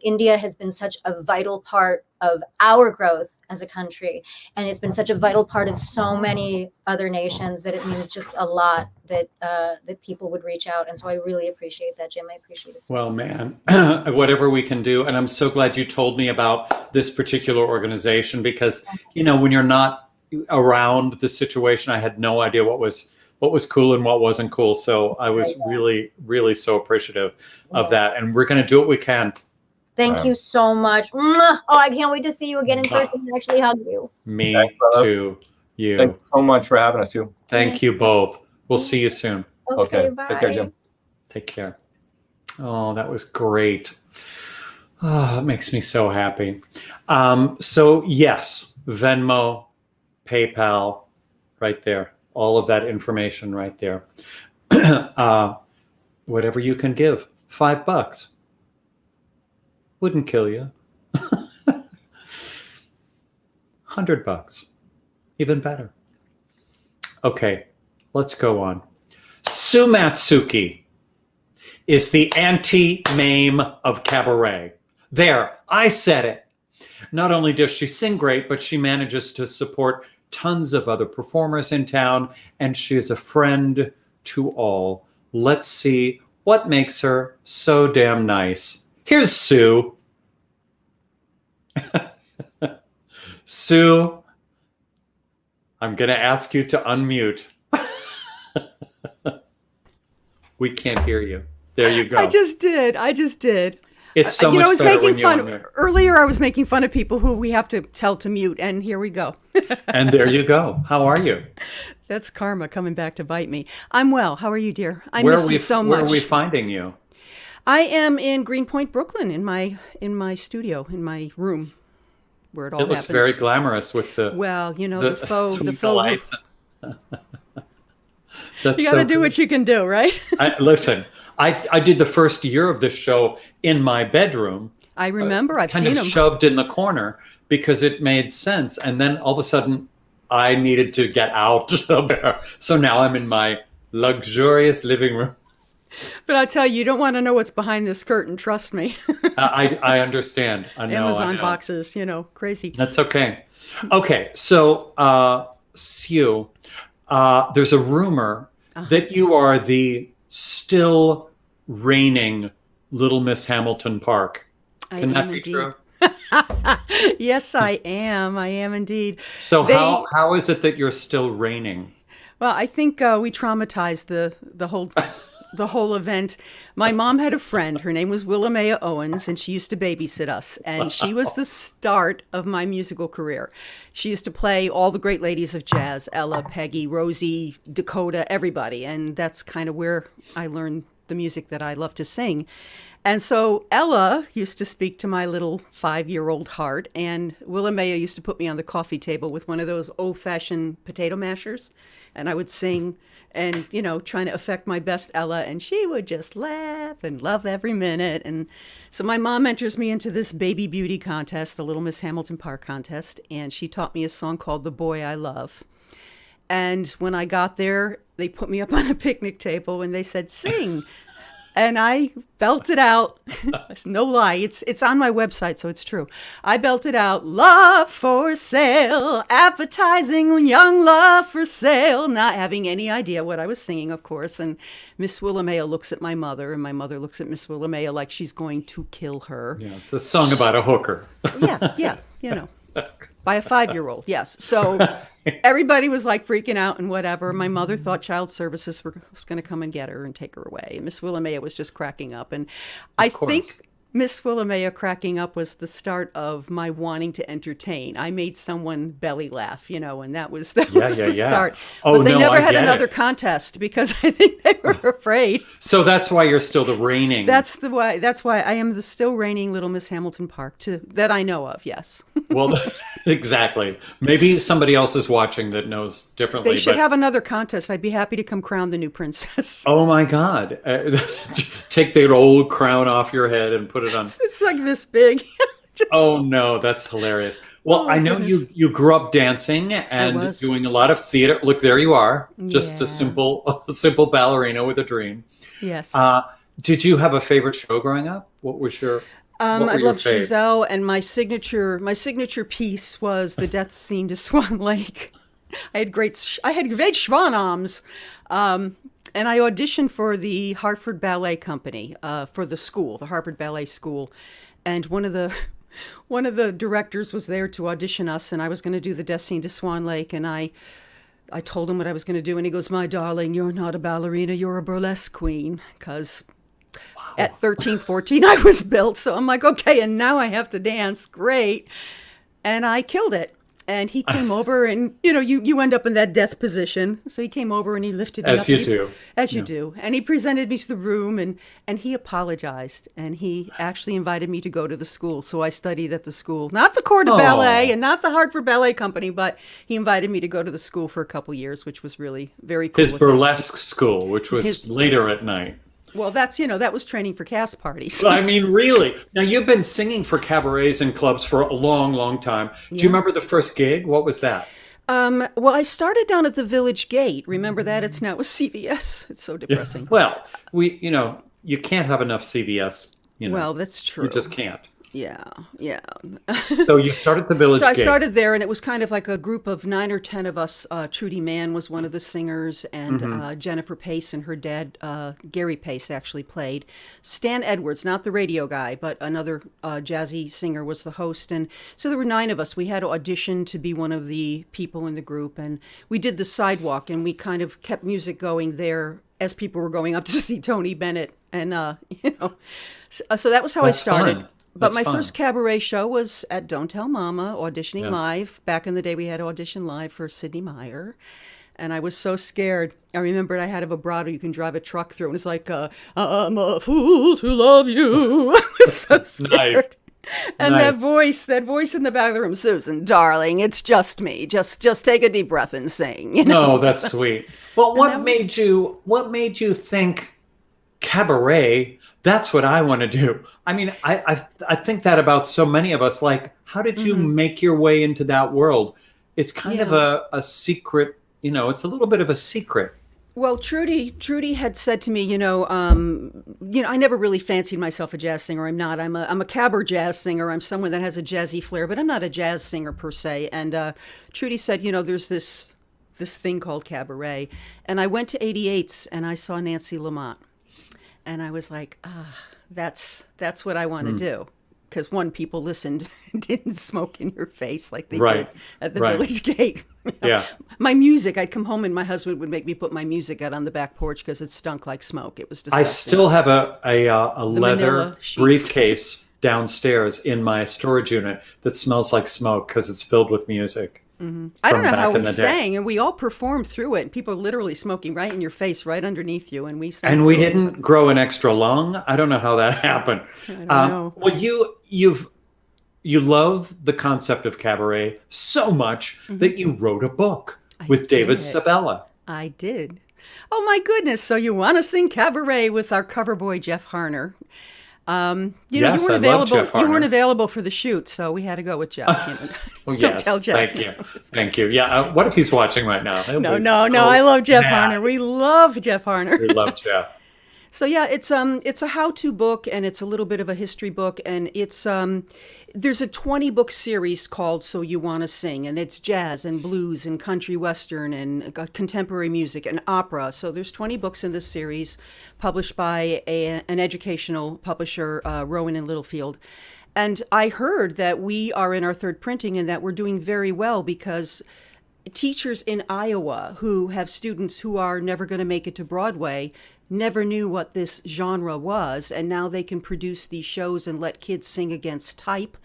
India has been such a vital part of our growth as a country, and it's been such a vital part of so many other nations that it means just a lot that that people would reach out. And so I really appreciate that, Jim. I appreciate it. Well, man, whatever we can do. And I'm so glad you told me about this particular organization, because, you know, when you're not around the situation, I had no idea what was cool and what wasn't cool. So I was really, really so appreciative of that. And we're going to do what we can. Thank you so much. Mwah! Oh, I can't wait to see you again in person and actually hug you. Me Thanks, brother. too. You. Thanks so much for having us, too. Thank you both. We'll see you soon. Okay. Bye. Take care, Jim. Take care. Oh, that was great. Oh, it makes me so happy. So yes, Venmo, PayPal, right there. All of that information right there. Whatever you can give, $5 wouldn't kill you. $100, even better. Okay, let's go on. Sue Matsuki is the anti-Mame of cabaret. There, I said it. Not only does she sing great, but she manages to support tons of other performers in town, and she is a friend to all. Let's see what makes her so damn nice. Here's Sue. Sue, I'm going to ask you to unmute. We can't hear you. There you go. I just did. It's so I much was better making when you fun unmute. earlier. I was making fun of people who we have to tell to mute, and here we go. And there you go. How are you? That's karma coming back to bite me. I'm well. How are you, dear? I Where miss are we, you so Where much. are we finding you? I am in Greenpoint, Brooklyn, in my studio, in my room, where it all It looks happens. very glamorous with the Well, the faux, the the faux. lights. That's You got to so do good. what you can do, right? Listen, I did the first year of this show in my bedroom, I remember. I've kind seen of them. shoved in the corner because it made sense. And then all of a sudden, I needed to get out of there. So now I'm in my luxurious living room. But I'll tell you, you don't want to know what's behind this curtain. Trust me. I understand. I know. Amazon I know. boxes, crazy. That's okay. Okay, so Sue, there's a rumor that you are the still reigning Little Miss Hamilton Park. I Can that am be indeed. true? Yes, I am. I am indeed. So They- how is it that you're still reigning? Well, I think we traumatized the whole event. My mom had a friend. Her name was Willamea Owens, and she used to babysit us. And she was the start of my musical career. She used to play all the great ladies of jazz: Ella, Peggy, Rosie, Dakota, everybody. And that's kind of where I learned the music that I love to sing. And so Ella used to speak to my little 5-year-old heart, and Willamea used to put me on the coffee table with one of those old-fashioned potato mashers, and I would sing and, trying to affect my best Ella, and she would just laugh and love every minute. And so my mom enters me into this baby beauty contest, the Little Miss Hamilton Park contest, and she taught me a song called The Boy I Love. And when I got there, they put me up on a picnic table and they said, sing. And I belted out, no lie, it's on my website, so it's true. I belted out, love for sale, advertising young love for sale, not having any idea what I was singing, of course. And Miss Willamea looks at my mother, and my mother looks at Miss Willamea like she's going to kill her. Yeah, it's a song about a hooker. Yeah, by a 5-year-old, yes. So everybody was like freaking out and whatever. My mother thought child services was going to come and get her and take her away. Miss Willamea was just cracking up. And I course. think Miss Willamea cracking up was the start of my wanting to entertain. I made someone belly laugh, and that was the start. Oh, but they no, never I had get another it. contest because I think they were afraid. So that's why you're still the reigning. That's why I am the still reigning Little Miss Hamilton Park that I know of, yes. Well, exactly. Maybe somebody else is watching that knows differently. They should but- have another contest. I'd be happy to come crown the new princess. Oh my God! Take the old crown off your head and put it on. It's like this big. Just- Oh no, that's hilarious. Well, Oh, my I know goodness. you grew up dancing and was. doing a lot of theater. Look, there you are, just Yeah. a simple ballerina with a dream. Yes. Did you have a favorite show growing up? What was your? what were I your loved faves? Giselle, and my signature piece was the death scene to Swan Lake. I had great schwannoms. And I auditioned for the Hartford Ballet Company, for the school, the Harvard Ballet School. And one of the directors was there to audition us, and I was going to do the death scene to Swan Lake, and I told him what I was going to do, and he goes, "My darling, you're not a ballerina, you're a burlesque queen," because at 13, 14, I was built. So I'm like, okay, and now I have to dance. Great. And I killed it. And he came over, and, you end up in that death position. So he came over and he lifted me up. As you do. As you do. And he presented me to the room, and he apologized. And he actually invited me to go to the school. So I studied at the school. Not the Corps de Oh. Ballet and not the Hartford Ballet Company, but he invited me to go to the school for a couple years, which was really very cool. His of him. burlesque school, which was His- later at night. Well, that was training for cast parties. I mean, really. Now, you've been singing for cabarets and clubs for a long, long time. Do you remember the first gig? What was that? Well, I started down at the Village Gate. Remember that? It's now a CVS. It's so depressing. Well, you can't have enough CVS. Well, that's true. You just can't. Yeah. So you started the Village So I Gate. started there, and it was kind of like a group of 9 or 10 of us. Trudy Mann was one of the singers, and Jennifer Pace and her dad, Gary Pace, actually played. Stan Edwards, not the radio guy, but another jazzy singer, was the host. And so there were 9 of us. We had to audition to be one of the people in the group, and we did the sidewalk, and we kind of kept music going there as people were going up to see Tony Bennett. And, so that was how That's I started. fun. But That's my fun. first cabaret show was at Don't Tell Mama, auditioning Yeah. live. Back in the day, we had to audition live for Sidney Meyer. And I was so scared. I remembered I had a vibrato you can drive a truck through, and it's like, I'm a fool to love you. I was so scared. Nice. And Nice. that voice in the back of the room, Susan, darling, it's just me. Just take a deep breath and sing. You know? No, that's sweet. Well, what made you think cabaret? That's what I want to do. I mean, I think that about so many of us. Like, how did you make your way into that world? It's kind of a secret. You know, it's a little bit of a secret. Well, Trudy had said to me, I never really fancied myself a jazz singer. I'm not. I'm a cabaret jazz singer. I'm someone that has a jazzy flair, but I'm not a jazz singer per se. And Trudy said, there's this thing called cabaret, and I went to 88's and I saw Nancy Lamont, and I was like, that's what I want to do. Because people listened, didn't smoke in your face like they did at the village gate. Yeah. My music, I'd come home and my husband would make me put my music out on the back porch because it stunk like smoke. It was disgusting. I still have a leather manila sheets. briefcase downstairs in my storage unit that smells like smoke because it's filled with music. I don't know how back in we the day. sang, and we all performed through it. And people are literally smoking right in your face, right underneath you, and we sang. And we through it. didn't grow an extra lung. I don't know how that happened. I don't know. Well, you love the concept of cabaret so much that you wrote a book with David did. Sabella. I did. Oh my goodness! So you want to sing cabaret with our cover boy Jeff Harner? Yes, you weren't I love available. Jeff You weren't Harner. available for the shoot, so we had to go with Jeff. Well, Don't yes, tell Jeff. thank you. Thank you. Yeah, what if he's watching right now? No. I love Jeff mad. Harner. We love Jeff Harner. We love Jeff. So yeah, it's a how-to book, and it's a little bit of a history book, and it's there's a 20-book series called So You Want to Sing, and it's jazz and blues and country western and contemporary music and opera. So there's 20 books in this series, published by an educational publisher, Rowan and Littlefield. And I heard that we are in our third printing and that we're doing very well because teachers in Iowa who have students who are never going to make it to Broadway never knew what this genre was, and now they can produce these shows and let kids sing against type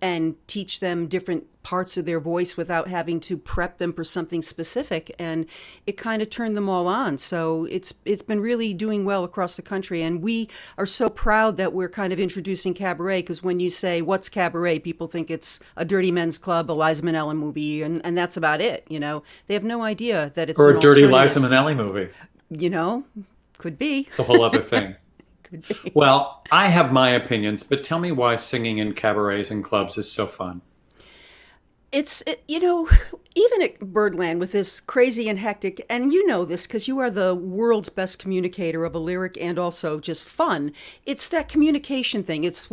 and teach them different parts of their voice without having to prep them for something specific, and it kind of turned them all on. So it's been really doing well across the country, and we are so proud that we're kind of introducing cabaret, because when you say what's cabaret, people think it's a Dirty Men's Club, a Liza Minnelli movie, and that's about it. They have no idea that it's Or an a dirty alternative. Liza Minnelli movie. Could be. It's a whole other thing. Could be. Well, I have my opinions, but tell me why singing in cabarets and clubs is so fun. Even at Birdland with this crazy and hectic, and you know this because you are the world's best communicator of a lyric and also just fun. It's that communication thing. It's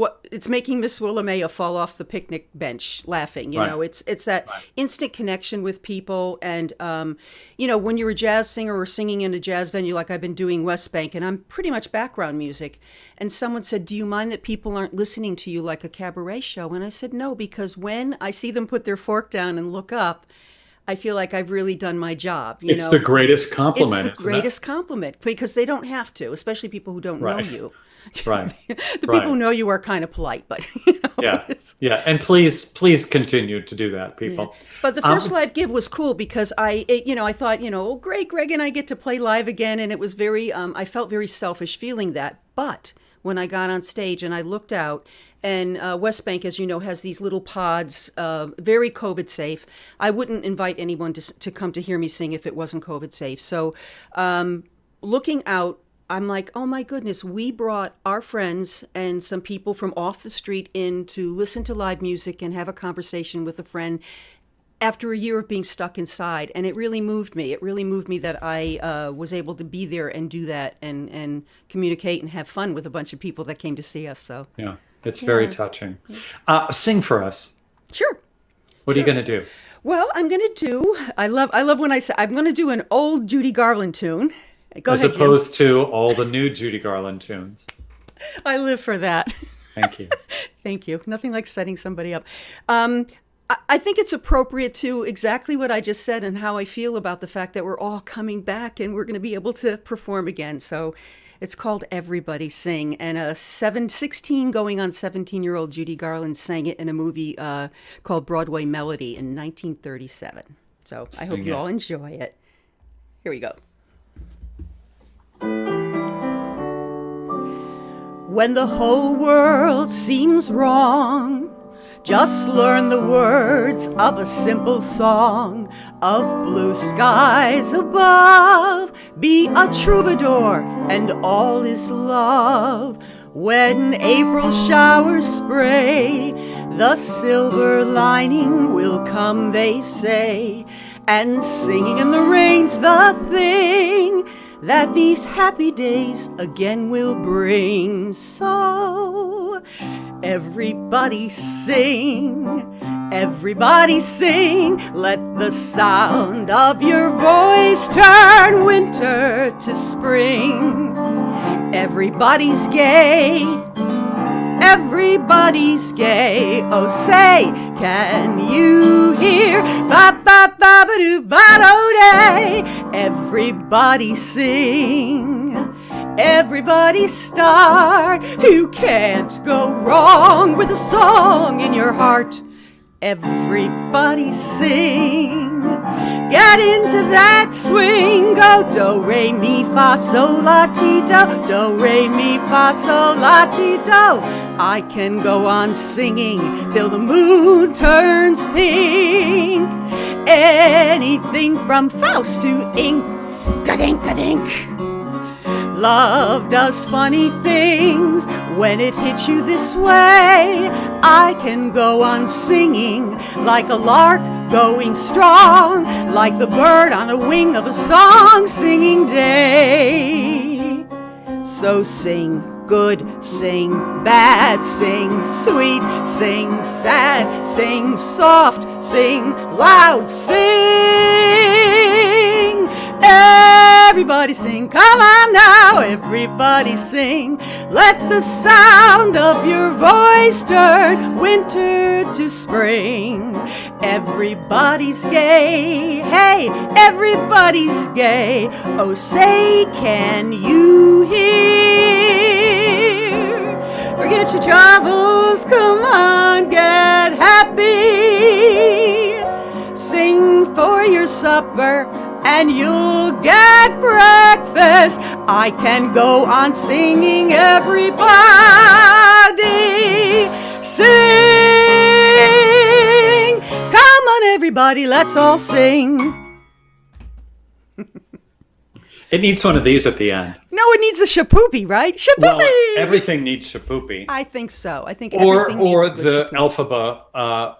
making Miss Willamea fall off the picnic bench laughing. It's that instant connection with people. And when you're a jazz singer or singing in a jazz venue like I've been doing West Bank, and I'm pretty much background music. And someone said, "Do you mind that people aren't listening to you like a cabaret show?" And I said, "No, because when I see them put their fork down and look up, I feel like I've really done my job." It's the greatest compliment. It's the greatest compliment because they don't have to, especially people who don't know you. Right. The people who know you are kind of polite, but Yeah. And please continue to do that, people. Yeah. But the first live gig was cool because I thought, oh, great, Greg and I get to play live again, and it was very, I felt very selfish feeling that. But when I got on stage and I looked out, and West Bank, as you know, has these little pods, very COVID safe. I wouldn't invite anyone to come to hear me sing if it wasn't COVID safe. So looking out, I'm like, oh my goodness, we brought our friends and some people from off the street in to listen to live music and have a conversation with a friend after a year of being stuck inside. And it really moved me. It really moved me that I was able to be there and do that and communicate and have fun with a bunch of people that came to see us. So Yeah, it's very touching. Sing for us. Sure. What are you going to do? Well, I'm going to do, I love when I say, I'm going to do an old Judy Garland tune. Go As ahead, Jim. opposed to all the new Judy Garland tunes. I live for that. Thank you. Thank you. Nothing like setting somebody up. I think it's appropriate to exactly what I just said and how I feel about the fact that we're all coming back and we're going to be able to perform again. So it's called Everybody Sing. And a 16 going on 17-year-old Judy Garland sang it in a movie called Broadway Melody in 1937. So I hope you all enjoy it. Here we go. When the whole world seems wrong, just learn the words of a simple song of blue skies above. Be a troubadour and all is love. When April showers spray, the silver lining will come, they say. And singing in the rain's the thing that these happy days again will bring. So everybody sing, let the sound of your voice turn winter to spring. Everybody's gay, everybody's gay. Oh, say, can you hear? Ba ba ba ba doo ba do day. Everybody sing, everybody start. You can't go wrong with a song in your heart. Everybody sing, get into that swing. Go do, re, mi, fa, sol, la, ti, do. Do, re, mi, fa, sol, la, ti, do. I can go on singing till the moon turns pink. Anything from Faust to ink. Ka-dink, ka-dink. Love does funny things when it hits you this way. I can go on singing like a lark going strong, like the bird on the wing of a song singing day. So sing good, sing bad, sing sweet, sing sad, sing soft, sing loud, sing. Everybody sing, come on now, everybody sing. Let the sound of your voice turn winter to spring. Everybody's gay, hey, everybody's gay. Oh, say, can you hear? Forget your troubles, come on, get happy. Sing for your supper and you'll get breakfast. I can go on singing, everybody sing. Come on, everybody, let's all sing. It needs one of these at the end. No, it needs a shapoopy, right? Shapoopy! Well, everything needs shapoopy. I think so. I think Or everything needs the shapoopy. Elphaba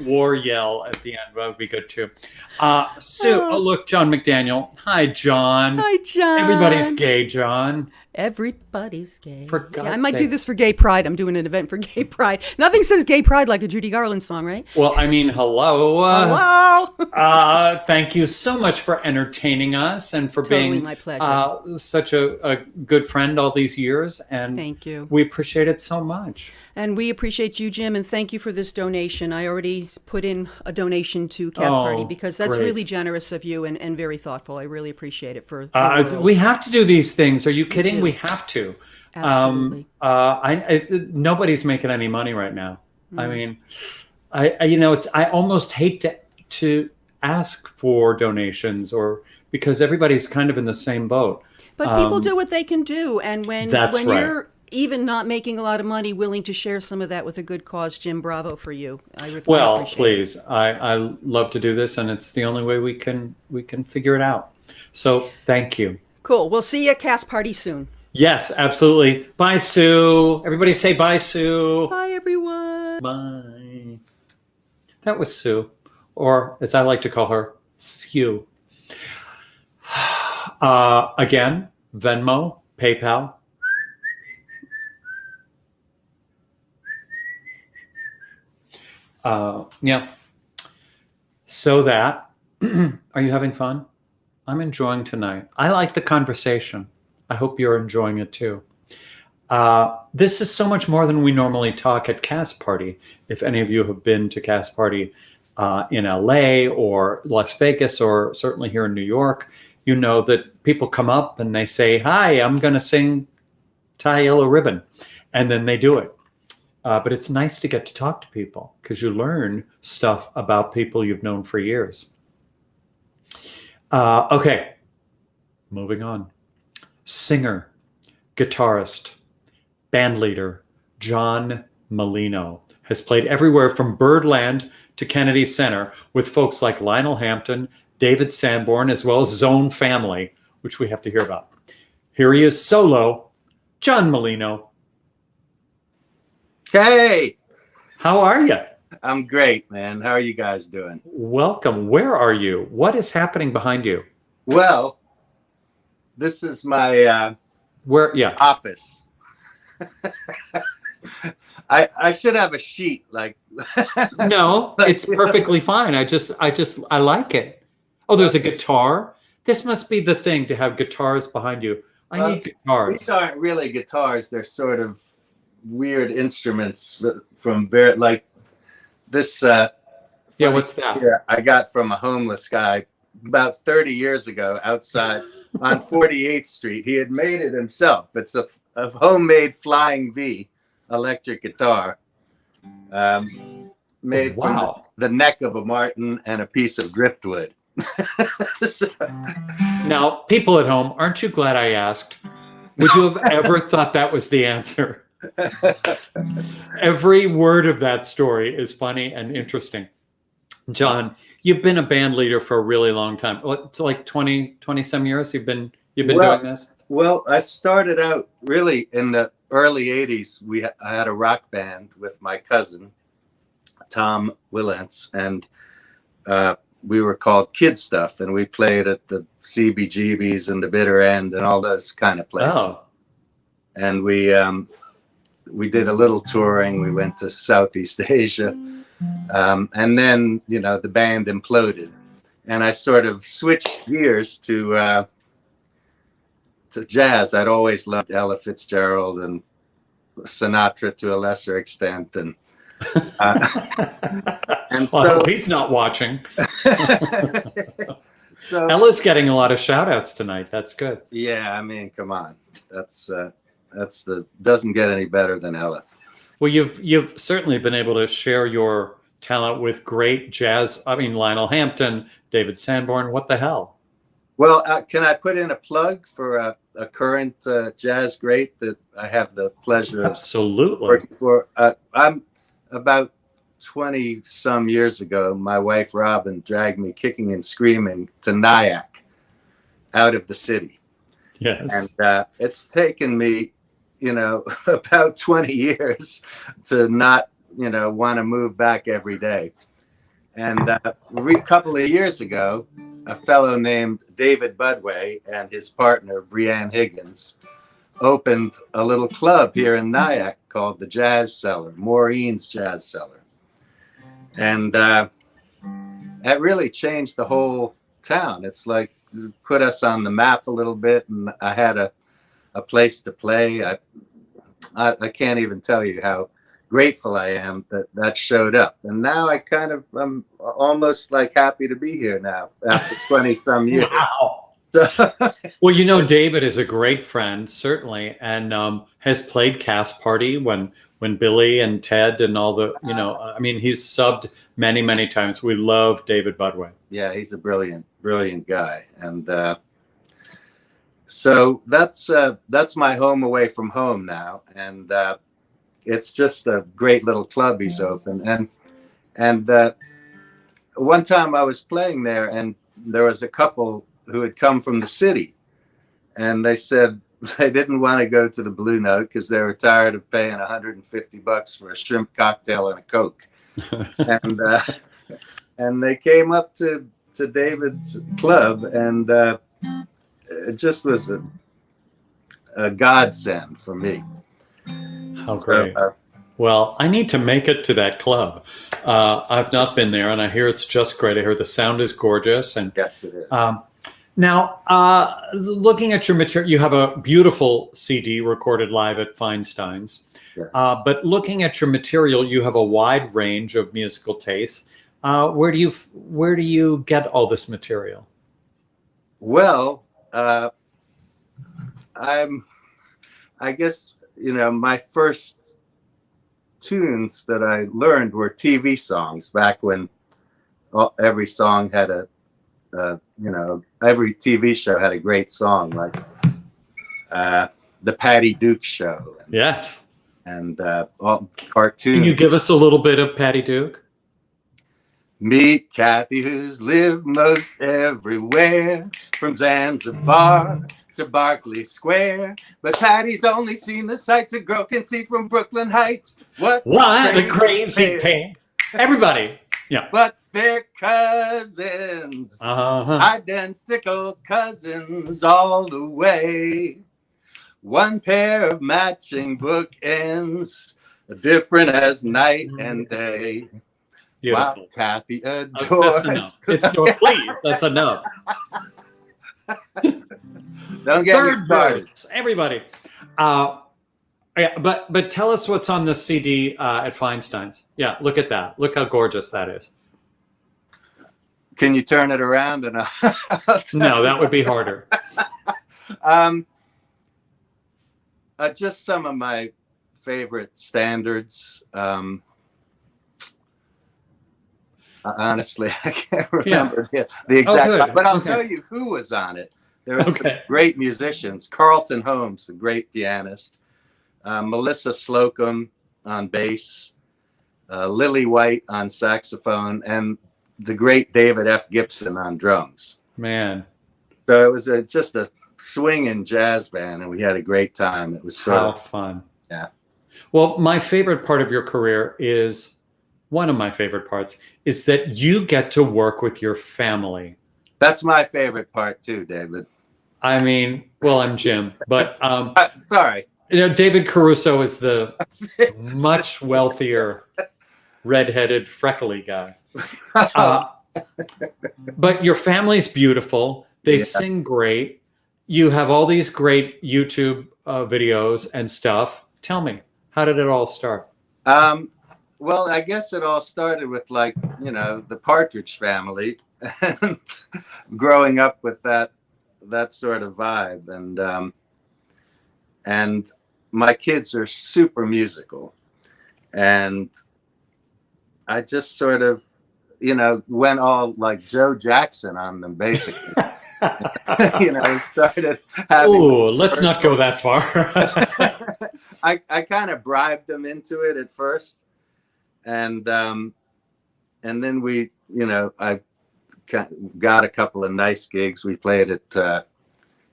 war yell at the end. That would be good too. Sue, oh look, John McDaniel. Hi, John. Hi, John. Everybody's gay, John. Everybody's gay. For God's I might sake. do this for Gay Pride. I'm doing an event for Gay Pride. Nothing says Gay Pride like a Judy Garland song, right? Well, I mean, hello. Hello. Thank you so much for entertaining us and for Totally being my pleasure. Such a good friend all these years. And Thank you. We appreciate it so much. And we appreciate you, Jim, and thank you for this donation. I already put in a donation to Cast Oh, Party because that's great. really generous of you and very thoughtful. I really appreciate it for the world. We have to do these things. Are you kidding? do. We have to. Absolutely. Nobody's making any money right now. I Mm. mean, I almost hate to ask for donations because everybody's kind of in the same boat. But people do what they can do, and when That's right. you're even not making a lot of money, willing to share some of that with a good cause, Jim, bravo for you. I really Well, appreciate please, I love to do this, and it's the only way we can figure it out. So thank you. it. Cool. We'll see you at Cast Party soon. Yes, absolutely. Bye, Sue. Everybody say bye, Sue. Bye, everyone. Bye. That was Sue, or as I like to call her, Sue. Again, Venmo, PayPal. Yeah. So that, are you having fun? I'm enjoying tonight. I like the conversation. I hope you're enjoying it too. This is so much more than we normally talk at Cast Party. If any of you have been to Cast Party in LA or Las Vegas, or certainly here in New York, you know that people come up and they say, "Hi, I'm going to sing Tie Yellow Ribbon." And then they do it. But it's nice to get to talk to people because you learn stuff about people you've known for years. Okay, moving on. Singer, guitarist, band leader John Molino has played everywhere from Birdland to Kennedy Center with folks like Lionel Hampton, David Sanborn, as well as his own family, which we have to hear about. Here he is solo, John Molino. Hey, How are you? I'm great, man. How are you guys doing? Welcome. Where are you? What is happening behind you? Well, this is my Where? Yeah. office. I should have a sheet like No, it's perfectly fine. I like it. Oh, there's a guitar. This must be the thing to have guitars behind you. I Well, need guitars. these aren't really guitars. They're sort of weird instruments from like this. Yeah, funny what's that? here I got from a homeless guy about 30 years ago outside on 48th Street. He had made it himself. It's a homemade Flying V electric guitar, made from Wow. the neck of a marten and a piece of driftwood. So- Now, people at home, aren't you glad I asked? Would you have ever thought that was the answer? Every word of that story is funny and interesting. John, you've been a band leader for a really long time. What, like 20 some years you've been Well, doing this? Well, I started out really in the early 80s. I had a rock band with my cousin, Tom Willents, and we were called Kid Stuff, and we played at the CBGBs and the Bitter End and all those kind of places. Oh, And we did a little touring. We went to Southeast Asia. And then, the band imploded. And I sort of switched gears to jazz. I'd always loved Ella Fitzgerald and Sinatra to a lesser extent. And well, so, he's not watching. so Ella's getting a lot of shout outs tonight. That's good. yeah, I mean, come on. That's doesn't get any better than Ella. Well, you've certainly been able to share your talent with great jazz. I mean, Lionel Hampton, David Sanborn. What the hell? Well, can I put in a plug for a current jazz great that I have the pleasure of Absolutely. working for? I'm about 20 some years ago, my wife Robin dragged me kicking and screaming to Nyack, out of the city. Yes. And it's taken me, about 20 years to not, want to move back every day. And a couple of years ago, a fellow named David Budway and his partner, Brianne Higgins, opened a little club here in Nyack called the Jazz Cellar, Maureen's Jazz Cellar. And that really changed the whole town. It's like put us on the map a little bit, and I had a place to play. I can't even tell you how grateful I am that showed up. And now I'm almost like happy to be here now after 20 some years. Wow. So, Well, David is a great friend, certainly, and has played Cast Party when Billy and Ted and all the, I mean, he's subbed many, many times. We love David Budway. yeah, he's a brilliant, brilliant guy. And so that's my home away from home now. And it's just a great little club he's opened. And one time I was playing there, and there was a couple who had come from the city, and they said they didn't want to go to the Blue Note because they were tired of paying $150 for a shrimp cocktail and a Coke. And they came up to David's club, and it just was a godsend for me. How great. Well, I need to make it to that club. I've not been there, and I hear it's just great. I hear the sound is gorgeous. And Yes, it is. now, looking at your material, you have a beautiful CD recorded live at Feinstein's. Yes. But looking at your material, you have a wide range of musical tastes. Where do you get all this material? Well, I guess, my first tunes that I learned were TV songs back when every song had a every TV show had a great song, like the Patty Duke Show, Yes. and all cartoons. Can you give us a little bit of Patty Duke? Meet Kathy, who's lived most everywhere, from Zanzibar to Berkeley Square. But Patty's only seen the sights a girl can see from Brooklyn Heights. What The crazy pain. Everybody. Yeah. But they're cousins, Uh-huh. identical cousins all the way. One pair of matching bookends, different as night and day. Beautiful. Wow, Kathy That's adores. enough. Please, that's enough. Don't get me Third started. verse, everybody. Yeah, but tell us what's on the CD at Feinstein's. Yeah, look at that. Look how gorgeous that is. Can you turn it around? And No, that would be harder. Just some of my favorite standards. Honestly, I can't remember the exact, good. but I'll Okay. tell you who was on it. There were some Okay. great musicians. Carlton Holmes, the great pianist. Melissa Slocum on bass. Lily White on saxophone. And the great David F. Gibson on drums. Man, So it was just a swinging jazz band, and we had a great time. It was how so fun. Yeah. Well, my favorite part of your career is, one of my favorite parts, is that you get to work with your family. that's my favorite part too, David. I mean, well, I'm Jim, but Sorry. David Caruso is the much wealthier, redheaded, freckly guy. But your family's beautiful. They sing great. You have all these great YouTube videos and stuff. Tell me, how did it all start? Well, I guess it all started with the Partridge Family, and growing up with that sort of vibe, and my kids are super musical, and I just sort of went all like Joe Jackson on them, basically. Started having. Oh, let's not go that far. I kind of bribed them into it at first, and then we, I got a couple of nice gigs. We played at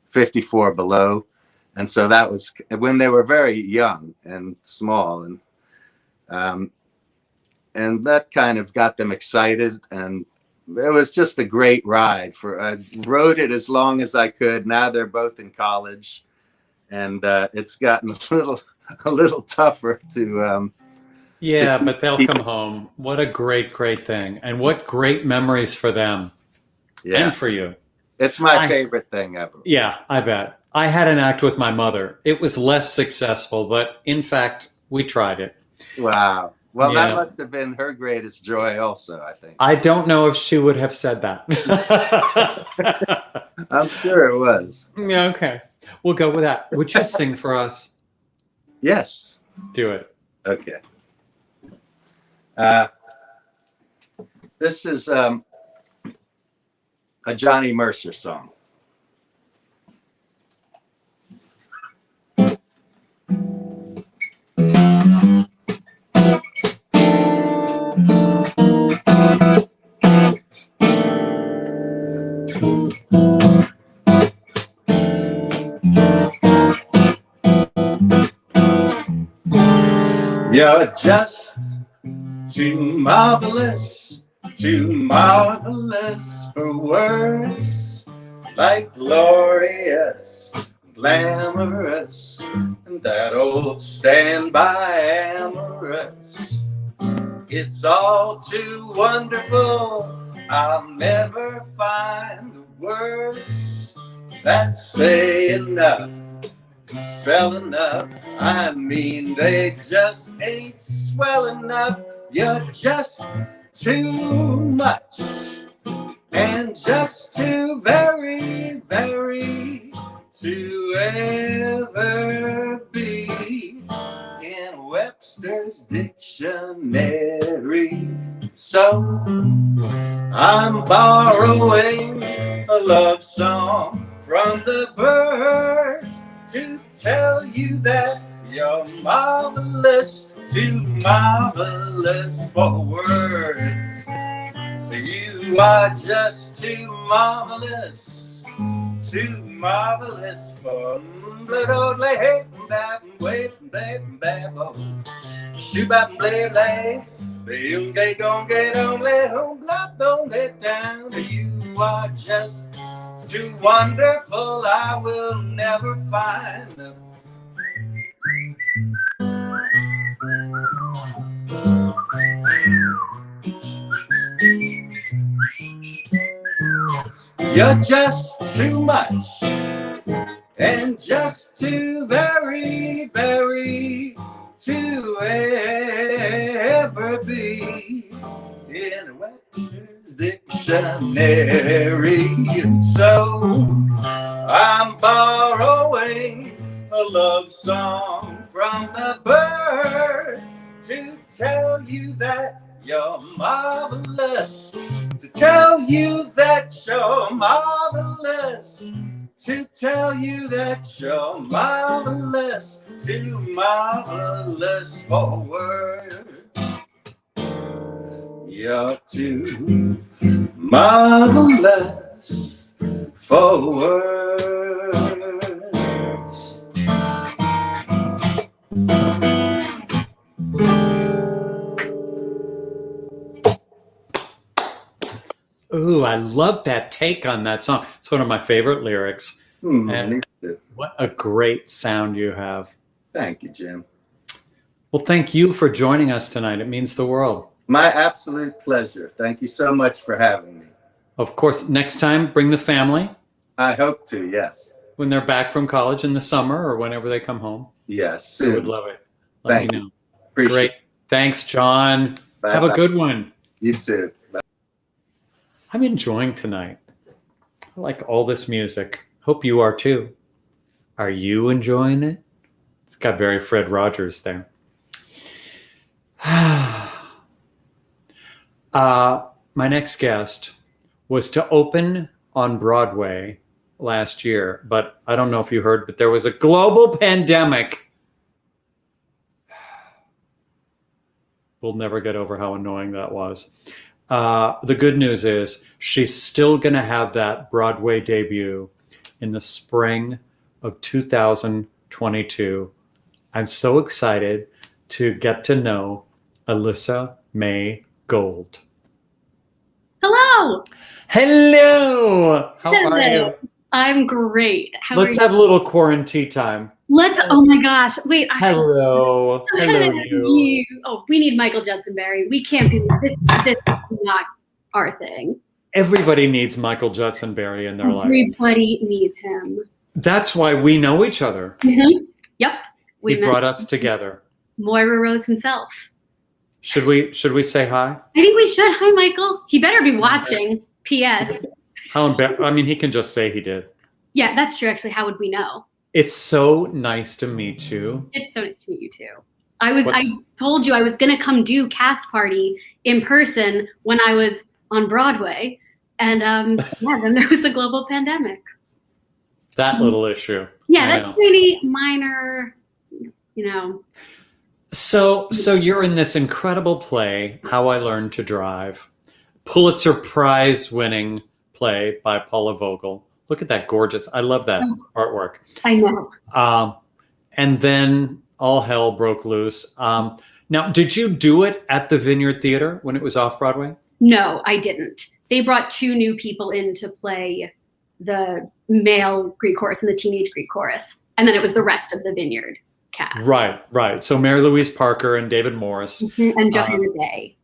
54 Below, and so that was when they were very young and small, and that kind of got them excited, and it was just a great ride. I rode it as long as I could. Now they're both in college, and it's gotten a little tougher to. Yeah, but they'll come home. What a great thing. And what great memories for them and for you. It's my favorite thing ever. Yeah, I bet. I had an act with my mother. It was less successful, but in fact, we tried it. Wow. Well, Yeah. that must have been her greatest joy also, I think. I don't know if she would have said that. I'm sure it was. Yeah, okay. We'll go with that. Would you sing for us? Yes. Do it. Okay. This is a Johnny Mercer song. You're just too marvelous for words, like glorious, glamorous, and that old standby amorous. It's all too wonderful, I'll never find the words that say enough, spell enough. I mean, they just ain't swell enough. You're just too much, and just too very, very to ever be in Webster's dictionary. So I'm borrowing a love song from the birds to tell you that you're marvelous, too marvelous for words. You are just too marvelous for little lay, bab, wait, bab, bab, oh. Shoot, bab, lay, lay. You get on, lay home, blah, don't let down. You are just too wonderful, I will never find them. You're just too much and just too very, very to ever be in Webster's dictionary. And so I'm borrowing a love song from the birds to tell you that you're marvelous, to tell you that you're marvelous, to tell you that you're marvelous, too marvelous for words. You're too marvelous for words. Ooh, I love that take on that song. It's one of my favorite lyrics. And what a great sound you have. Thank you, Jim. Well, thank you for joining us tonight. It means the world. My absolute pleasure. Thank you so much for having me. Of course, next time, bring the family I hope to, yes. when they're back from college in the summer or whenever they come home. Yes, We would soon. love it. Let Thank me you. know. Appreciate Great. Thanks, John. Bye Have a bye. good one. You too. I'm enjoying tonight. I like all this music. Hope you are too. Are you enjoying it? It's got very Fred Rogers there. My next guest was to open on Broadway last year, but I don't know if you heard, but there was a global pandemic. We'll never get over how annoying that was. The good news is she's still going to have that Broadway debut in the spring of 2022. I'm so excited to get to know Alyssa May Gold. Hello. Hello. How are you? I'm great. How Let's are have a little quarantine time. Let's. Oh my gosh. Wait. Hello. Hello, you. Oh, we need Michael Judson Berry. We can't be this. This is not our thing. Everybody needs Michael Judson Berry in their life. Everybody needs him. That's why we know each other. Mm-hmm. Yep. He brought us together. Moira Rose himself. Should we say hi? I think we should. Hi, Michael. He better be watching. P.S. I mean, he can just say he did. Yeah, that's true. Actually, how would we know? It's so nice to meet you. It's so nice to meet you too. I told you I was gonna come do Cast Party in person when I was on Broadway, and yeah, then there was a global pandemic. That little issue. Yeah, that's really minor, you know. So you're in this incredible play, How I Learned to Drive, Pulitzer Prize winning play by Paula Vogel. Look at that gorgeous. I love that artwork. I know. And then all hell broke loose. Now, did you do it at the Vineyard Theater when it was off Broadway? No, I didn't. They brought 2 new people in to play the male Greek chorus and the teenage Greek chorus. And then it was the rest of the Vineyard cast. Right. So Mary Louise Parker and David Morris. Mm-hmm. And Johanna Day.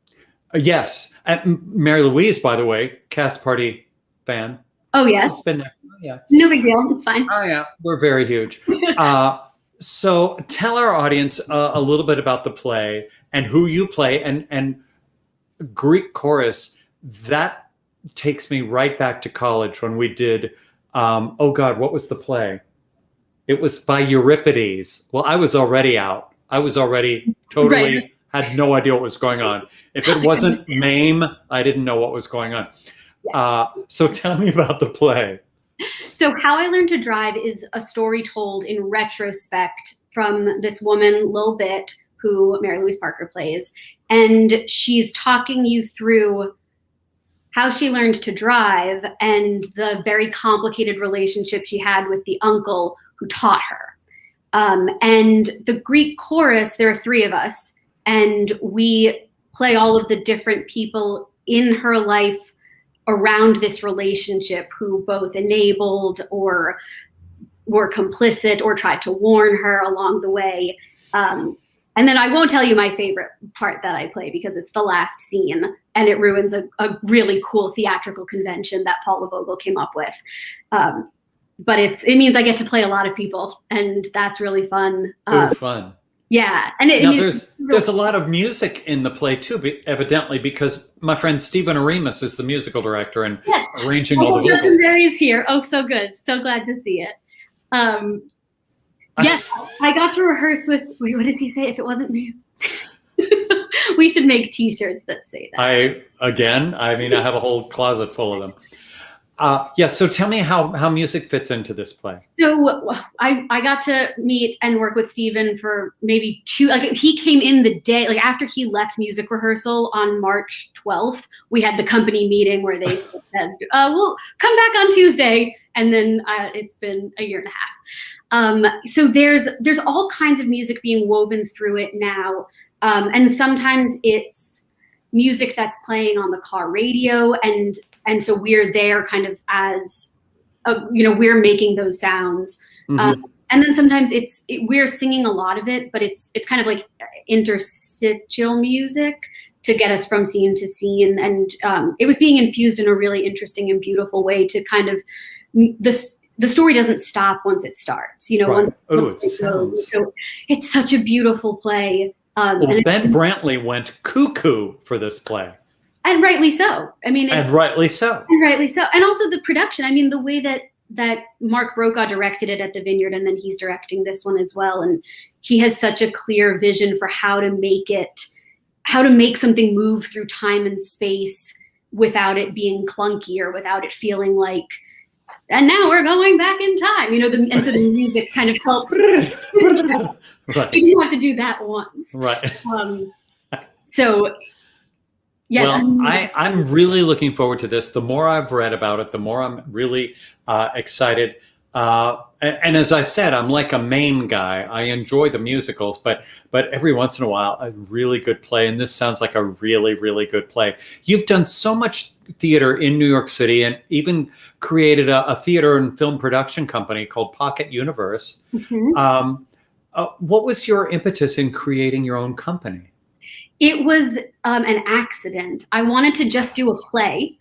Yes. And Mary Louise, by the way, Cast Party fan. Oh, yes. She's been there. Yeah. No big deal. It's fine. Oh, yeah. We're very huge. So tell our audience a little bit about the play and who you play and Greek chorus. That takes me right back to college when we did, oh God, what was the play? It was by Euripides. Well, I was already out. I was already totally Had no idea what was going on. If it wasn't MAME, I didn't know what was going on. Yes. So tell me about the play. So How I Learned to Drive is a story told in retrospect from this woman, Lil Bit, who Mary Louise Parker plays. And she's talking you through how she learned to drive and the very complicated relationship she had with the uncle who taught her. And the Greek chorus, there are 3 of us, and we play all of the different people in her life around this relationship who both enabled or were complicit or tried to warn her along the way. And then I won't tell you my favorite part that I play because it's the last scene and it ruins a really cool theatrical convention that Paula Vogel came up with. But it means I get to play a lot of people and that's really fun. Fun. Yeah. And now there's a lot of music in the play too, evidently, because my friend Stephen Aremus is the musical director and arranging all the vocals. Is here. Oh, so good. So glad to see it. Yes, I got to rehearse with, wait, what does he say? If it wasn't me. We should make t-shirts that say that. I have a whole closet full of them. So tell me how music fits into this play. So I got to meet and work with Stephen for maybe 2, like he came in the day, like after he left music rehearsal on March 12th, we had the company meeting where they said, we'll come back on Tuesday. And then it's been a year and a half. So there's all kinds of music being woven through it now. And sometimes it's music that's playing on the car radio and so we're there kind of as, we're making those sounds. Mm-hmm. And then sometimes we're singing a lot of it, but it's kind of like interstitial music to get us from scene to scene. And it was being infused in a really interesting and beautiful way to kind of, the story doesn't stop once it starts, right. Once it goes. So it's such a beautiful play. Ben Brantley went cuckoo for this play. And rightly so. And rightly so. And also the production. the way that Mark Brokaw directed it at the Vineyard, and then he's directing this one as well. And he has such a clear vision for how to make something move through time and space without it being clunky or without it feeling like, and now we're going back in time, and so the music kind of helps. Right. You didn't have to do that once. Right. So, yeah. Well, I'm really looking forward to this. The more I've read about it, the more I'm really excited. And as I said, I'm like a MAME guy. I enjoy the musicals, but every once in a while, a really good play. And this sounds like a really, really good play. You've done so much theater in New York City and even created a theater and film production company called Pocket Universe. Mm-hmm. What was your impetus in creating your own company? It was an accident. I wanted to just do a play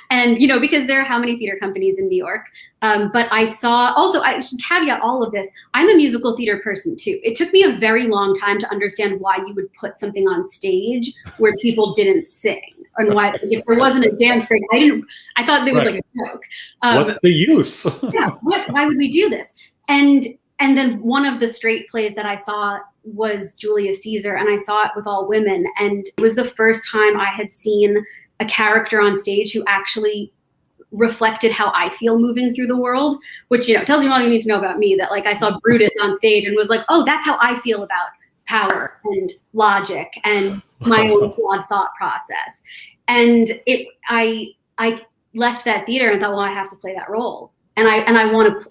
and, because there are how many theater companies in New York. But I saw also, I should caveat all of this. I'm a musical theater person too. It took me a very long time to understand why you would put something on stage where people didn't sing and why, if there wasn't a dance break, I thought there was like a joke. What's the use? Why would we do this? And then one of the straight plays that I saw was Julius Caesar, and I saw it with all women. And it was the first time I had seen a character on stage who actually reflected how I feel moving through the world, which, tells you all you need to know about me, that like I saw Brutus on stage and was like, oh, that's how I feel about power and logic and my own flawed thought process. And I left that theater and thought, well, I have to play that role. And I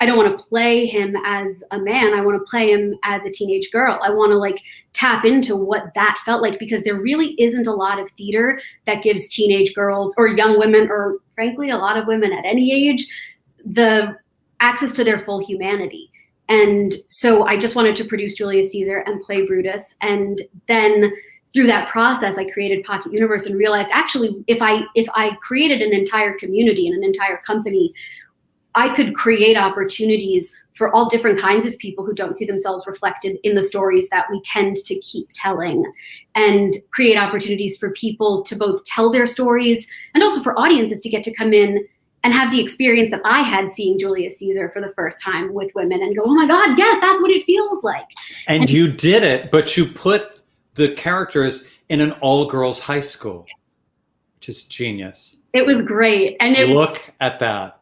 don't want to play him as a man. I want to play him as a teenage girl. I want to like tap into what that felt like, because there really isn't a lot of theater that gives teenage girls or young women, or frankly, a lot of women at any age, the access to their full humanity. And so I just wanted to produce Julius Caesar and play Brutus. And then through that process, I created Pocket Universe and realized actually, if I created an entire community and an entire company, I could create opportunities for all different kinds of people who don't see themselves reflected in the stories that we tend to keep telling, and create opportunities for people to both tell their stories and also for audiences to get to come in and have the experience that I had seeing Julius Caesar for the first time with women and go, oh my God, yes, that's what it feels like. And you did it, but you put the characters in an all-girls high school, which is genius. It was great. And Look at that.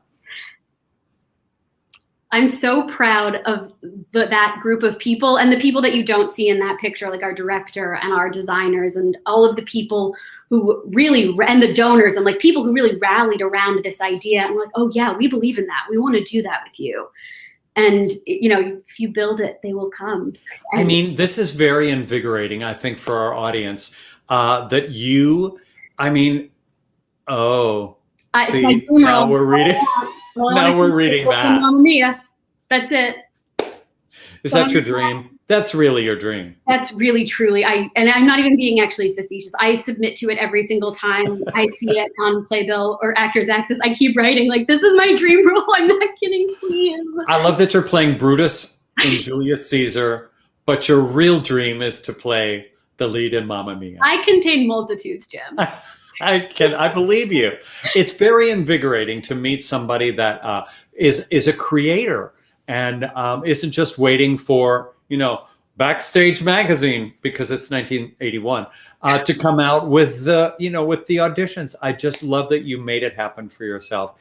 I'm so proud of that group of people and the people that you don't see in that picture, like our director and our designers and all of the people who really, and the donors and like people who really rallied around this idea. And we're like, oh yeah, we believe in that. We want to do that with you. And, you know, if you build it, they will come. And I mean, this is very invigorating, I think, for our audience, that you, I mean, oh, see, now we're reading, now we're reading that. Mamma Mia. That's it. Is that your dream? That's really your dream. That's really, truly, and I'm not even being actually facetious. I submit to it every single time I see it on Playbill or Actors Access. I keep writing like, this is my dream role. I'm not kidding, please. I love that you're playing Brutus in Julius Caesar, but your real dream is to play the lead in Mamma Mia. I contain multitudes, Jim. I believe you. It's very invigorating to meet somebody that is a creator and isn't just waiting for, you know, Backstage Magazine, because it's 1981, to come out with the, you know, with the auditions. I just love that you made it happen for yourself.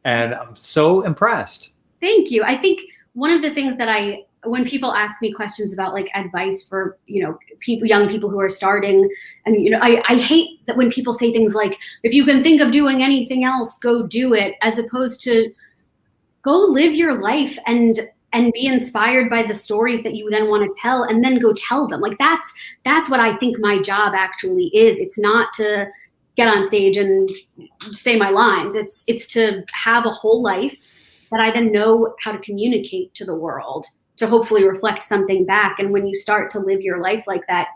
And I'm so impressed. Thank you. I think one of the things that when people ask me questions about like advice for, you know, young people who are starting, and, you know, I hate that when people say things like, if you can think of doing anything else, go do it, as opposed to go live your life and be inspired by the stories that you then want to tell, and then go tell them. Like that's what I think my job actually is. It's not to get on stage and say my lines. It's to have a whole life that I then know how to communicate to the world, to hopefully reflect something back. And when you start to live your life like that,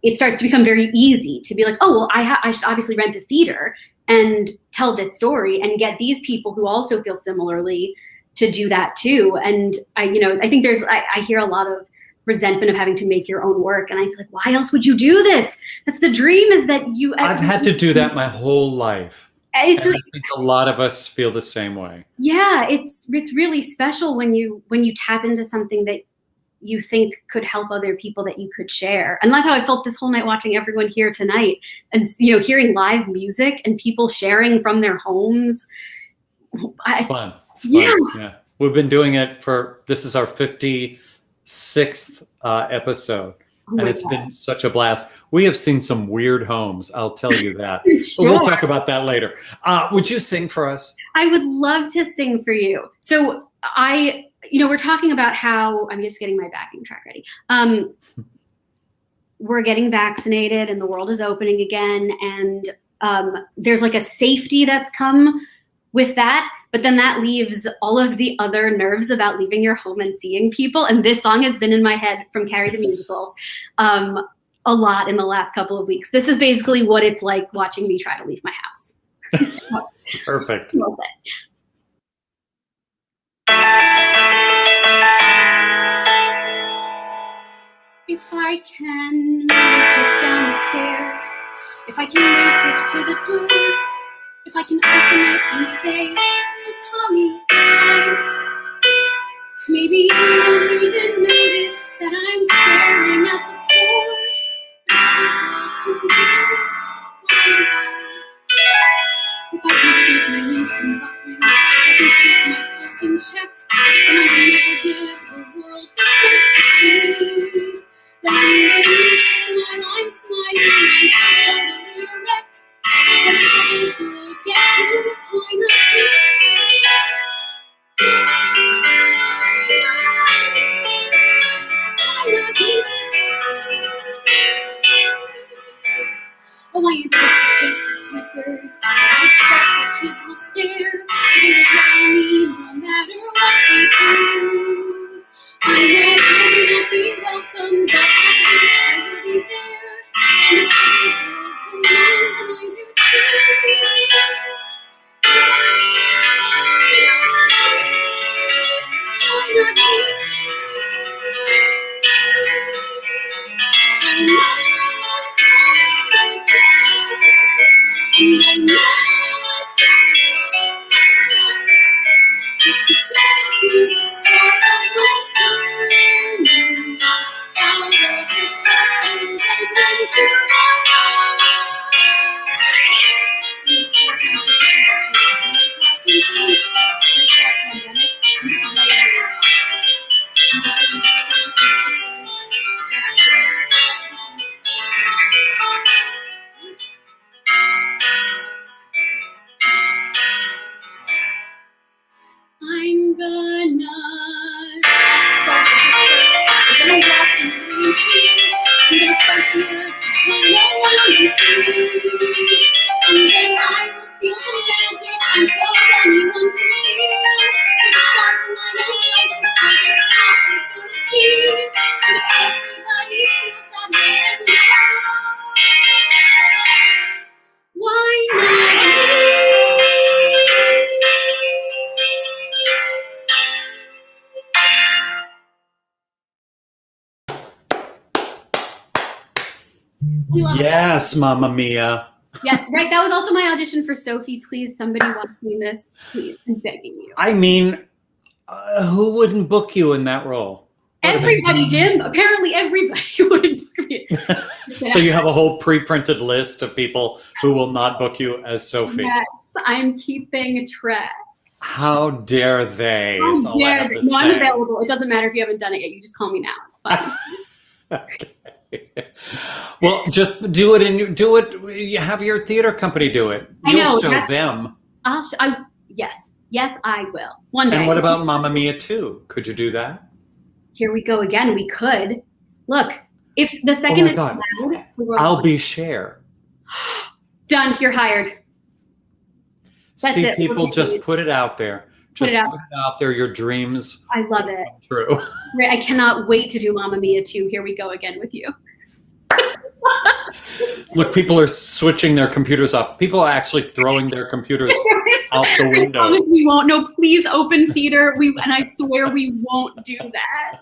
it starts to become very easy to be like, oh, well, I should obviously rent a theater and tell this story and get these people who also feel similarly to do that too. And I think I hear a lot of resentment of having to make your own work. And I feel like, why else would you do this? That's the dream, is that you. I've had to do that my whole life. I think a lot of us feel the same way. Yeah, it's really special when you tap into something that you think could help other people, that you could share. And that's how I felt this whole night watching everyone here tonight, and, you know, hearing live music and people sharing from their homes. It's fun. Yeah. We've been doing it this is our 56th episode. And it's been such a blast. We have seen some weird homes, I'll tell you that. Sure. But we'll talk about that later. Would you sing for us? I would love to sing for you. So we're talking about how, I'm just getting my backing track ready. We're getting vaccinated and the world is opening again. And there's like a safety that's come with that. But then that leaves all of the other nerves about leaving your home and seeing people. And this song has been in my head from Carrie the Musical a lot in the last couple of weeks. This is basically what it's like watching me try to leave my house. Perfect. If I can make it down the stairs, if I can make it to the door, if I can open it and say, Tommy, hi. Maybe he won't even notice that I'm staring at the floor. But other girls can do this, why can't I? If I can keep my knees from buckling, if I can keep my pulse in check, then I will never give the world the chance to see. Then underneath the smile, I'm smiling, I'm so totally erect. But if other girls get through this, why not me? Oh, I anticipate the snickers. I expect that kids will stare. They will allow me no matter what they do. I know I may not be welcome, but at least I will be there. And if other girls belong, then I do too. I'm not me. I know it's all it is, and I know it's all right. But this might be the start of my journey out of the shadows and then Everybody feels that way and now. Why not you? Yes, Mamma Mia. Yes, right. That was also my audition for Sophie. Please, somebody watch me this. Please, I'm begging you. I mean, who wouldn't book you in that role? Everybody, Jim. Apparently, everybody would book me. So you have a whole pre-printed list of people who will not book you as Sophie. Yes, I'm keeping track. How dare they? is How all I dare have they? to No, I'm say. available. It doesn't matter if you haven't done it yet. You just call me now. It's fine. Okay. Well, just do it, and you have your theater company do it. I You'll know, show that's- them. Yes, I will. One day. And what about Mamma Mia 2? Could you do that? Here we go again. We could. Look, if the second my is God. loud, the world I'll will- be Cher. done. You're hired. That's See, it. We're people doing just it. put it out there. Put Just it out. put it out there. Your dreams I love it. come true. Right, I cannot wait to do Mamma Mia 2. Here we go again with you. Look, people are switching their computers off. People are actually throwing their computers out the I window. promise we won't. No, please open theater. And I swear we won't do that.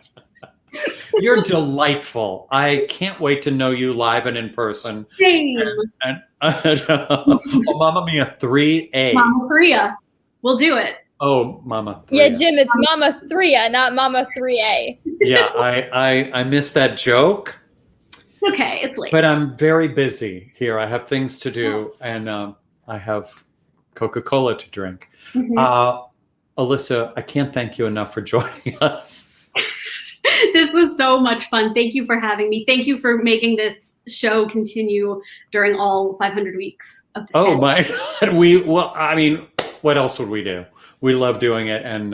You're delightful. I can't wait to know you live and in person. Same. And oh, Mamma Mia 3A. Mama Threa. We'll do it. Oh, Mama. Yeah, 3A. Jim, it's Mama 3A, not Mama 3A. Yeah, I missed that joke, Okay, it's late. but I'm very busy here. I have things to do, and I have Coca-Cola to drink. Mhm. Alyssa, I can't thank you enough for joining us. This was so much fun. Thank you for having me. Thank you for making this show continue during all 500 weeks of this. Oh my God, I mean, what else would we do? We love doing it, and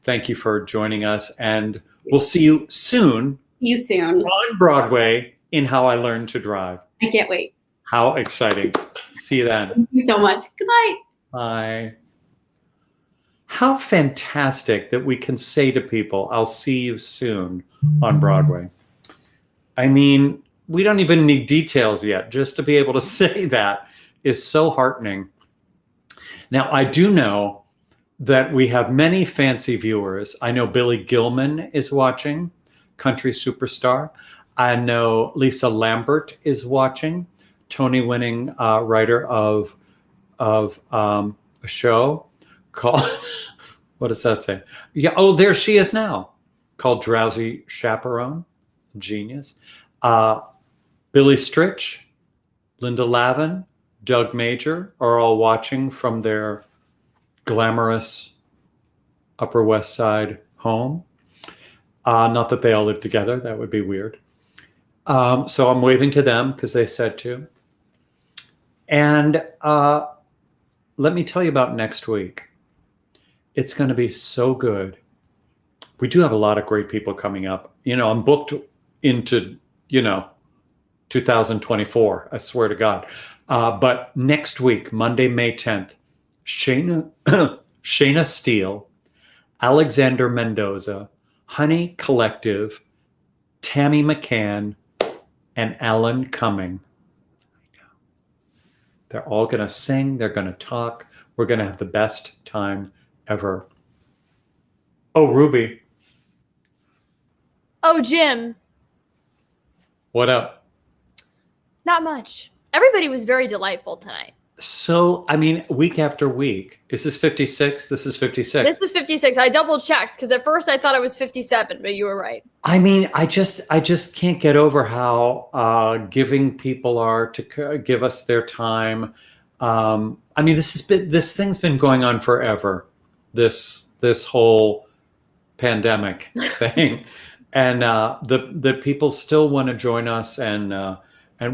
thank you for joining us. And we'll see you soon See you soon. on Broadway in How I Learned to Drive. I can't wait. How exciting! See you then. Thank you so much. Goodbye. Bye. How fantastic that we can say to people, I'll see you soon on Broadway. I mean, we don't even need details yet. Just to be able to say that is so heartening. Now, I do know that we have many fancy viewers. I know Billy Gilman is watching, country superstar. I know Lisa Lambert is watching, Tony-winning writer of a show called, what does that say? Yeah, oh, there she is now, called Drowsy Chaperone, genius. Billy Stritch, Linda Lavin, Doug Major are all watching from their glamorous Upper West Side home. Not that they all live together, that would be weird. So I'm waving to them because they said to. And let me tell you about next week. It's going to be so good. We do have a lot of great people coming up. You know, I'm booked into, 2024, I swear to God. But next week, Monday, May 10th, Shayna Steele, Alexander Mendoza, Honey Collective, Tammy McCann, and Alan Cumming. They're all going to sing. They're going to talk. We're going to have the best time ever. Oh, Ruby. Oh, Jim, What up? not much. Everybody was very delightful tonight. So, I mean, week after week. Is this 56? This is 56. This is 56. I double checked because at first I thought it was 57, but you were right. I mean, I just can't get over how giving people are to give us their time. I mean, this thing's been going on forever. This whole pandemic thing, and the people still want to join us, and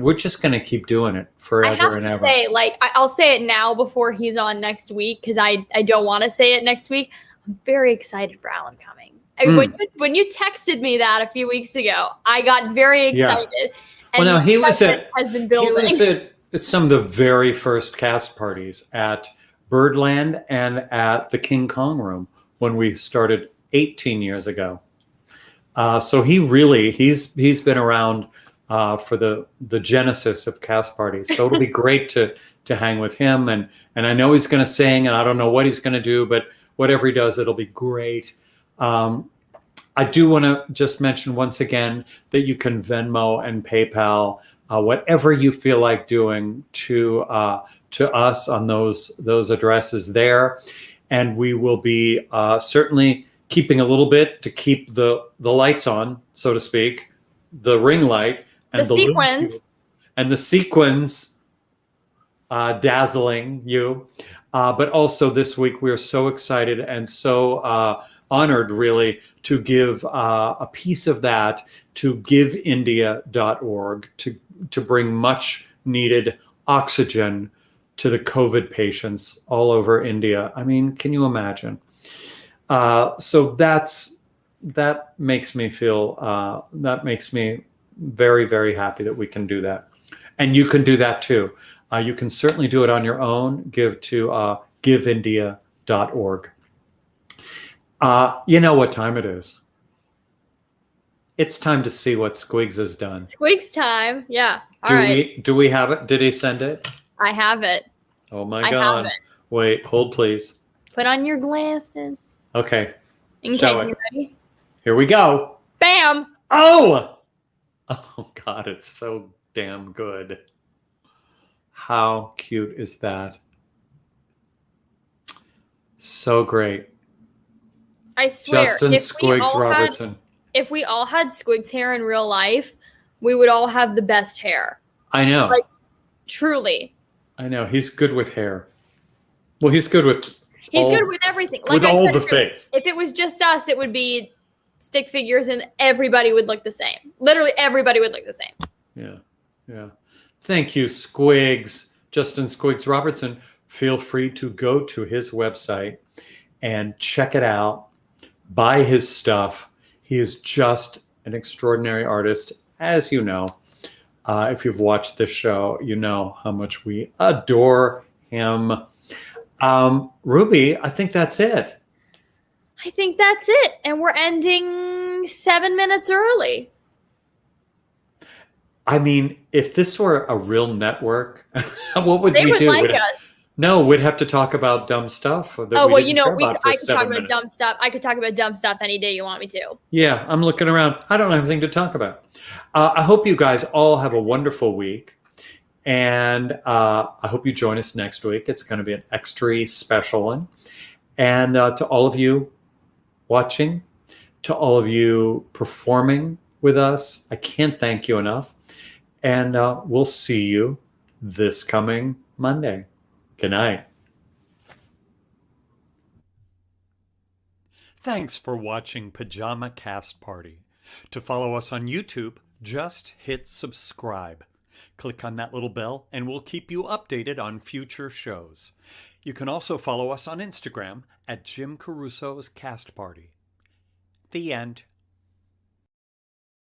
we're just going to keep doing it I forever have and to ever. say, I'll say it now before he's on next week because I don't want to say it next week. I'm very excited for Alan Cumming. I mean, when you texted me that a few weeks ago, I got very excited. Well, now the he was excitement has been He building. was at some of the very first cast parties at Birdland and at the King Kong Room when we started 18 years ago. So he's been around for the genesis of cast parties. So it'll be great to hang with him. And I know he's going to sing, and I don't know what he's going to do, but whatever he does, it'll be great. I do want to just mention once again that you can Venmo and PayPal whatever you feel like doing to us on those addresses there, and we will be certainly keeping a little bit to keep the lights on, so to speak, the ring light and The sequins. and the sequins dazzling you. But also this week we are so excited and so honored, really, to give a piece of that to giveindia.org to bring much needed oxygen to the COVID patients all over India. I mean, can you imagine? So that makes me feel, that makes me very, very happy that we can do that. And you can do that too. You can certainly do it on your own. Give to giveindia.org. You know what time it is. It's time to see what Squigs has done. Squeaks time. Yeah. All right. Do we have it? Did he send it? I have it. Oh my I God. have it. Wait, hold please. Put on your glasses. Okay, Okay, Show it. you ready? here we go. Bam! Oh! Oh God, it's so damn good. How cute is that? So great. I swear, Justin Squigs Robertson. if we all had Squigs hair in real life, we would all have the best hair. I know. Like, truly. I know. He's good with hair. Well, he's good with He's all- good with everything. with I all said, the if things. it was just us, it would be stick figures and everybody would look the same. Literally everybody would look the same. Yeah. Yeah. Thank you, Squigs. Justin Squigs Robertson. Feel free to go to his website and check it out. Buy his stuff. He is just an extraordinary artist, as you know. If you've watched this show, you know how much we adore him. Ruby, I think that's it. I think that's it. And we're ending 7 minutes early. I mean, if this were a real network, what would They we would do? like We'd- us. No, we'd have to talk about dumb stuff. That Oh, we well, didn't you know, care about for I could 7 talk about minutes. dumb stuff. I could talk about dumb stuff any day you want me to. Yeah, I'm looking around. I don't have anything to talk about. I hope you guys all have a wonderful week. And I hope you join us next week. It's going to be an extra special one. And to all of you watching, to all of you performing with us, I can't thank you enough. And we'll see you this coming Monday. Good night. Thanks for watching Pajama Cast Party. To follow us on YouTube, just hit subscribe. Click on that little bell and we'll keep you updated on future shows. You can also follow us on Instagram at Jim Caruso's Cast Party. The end.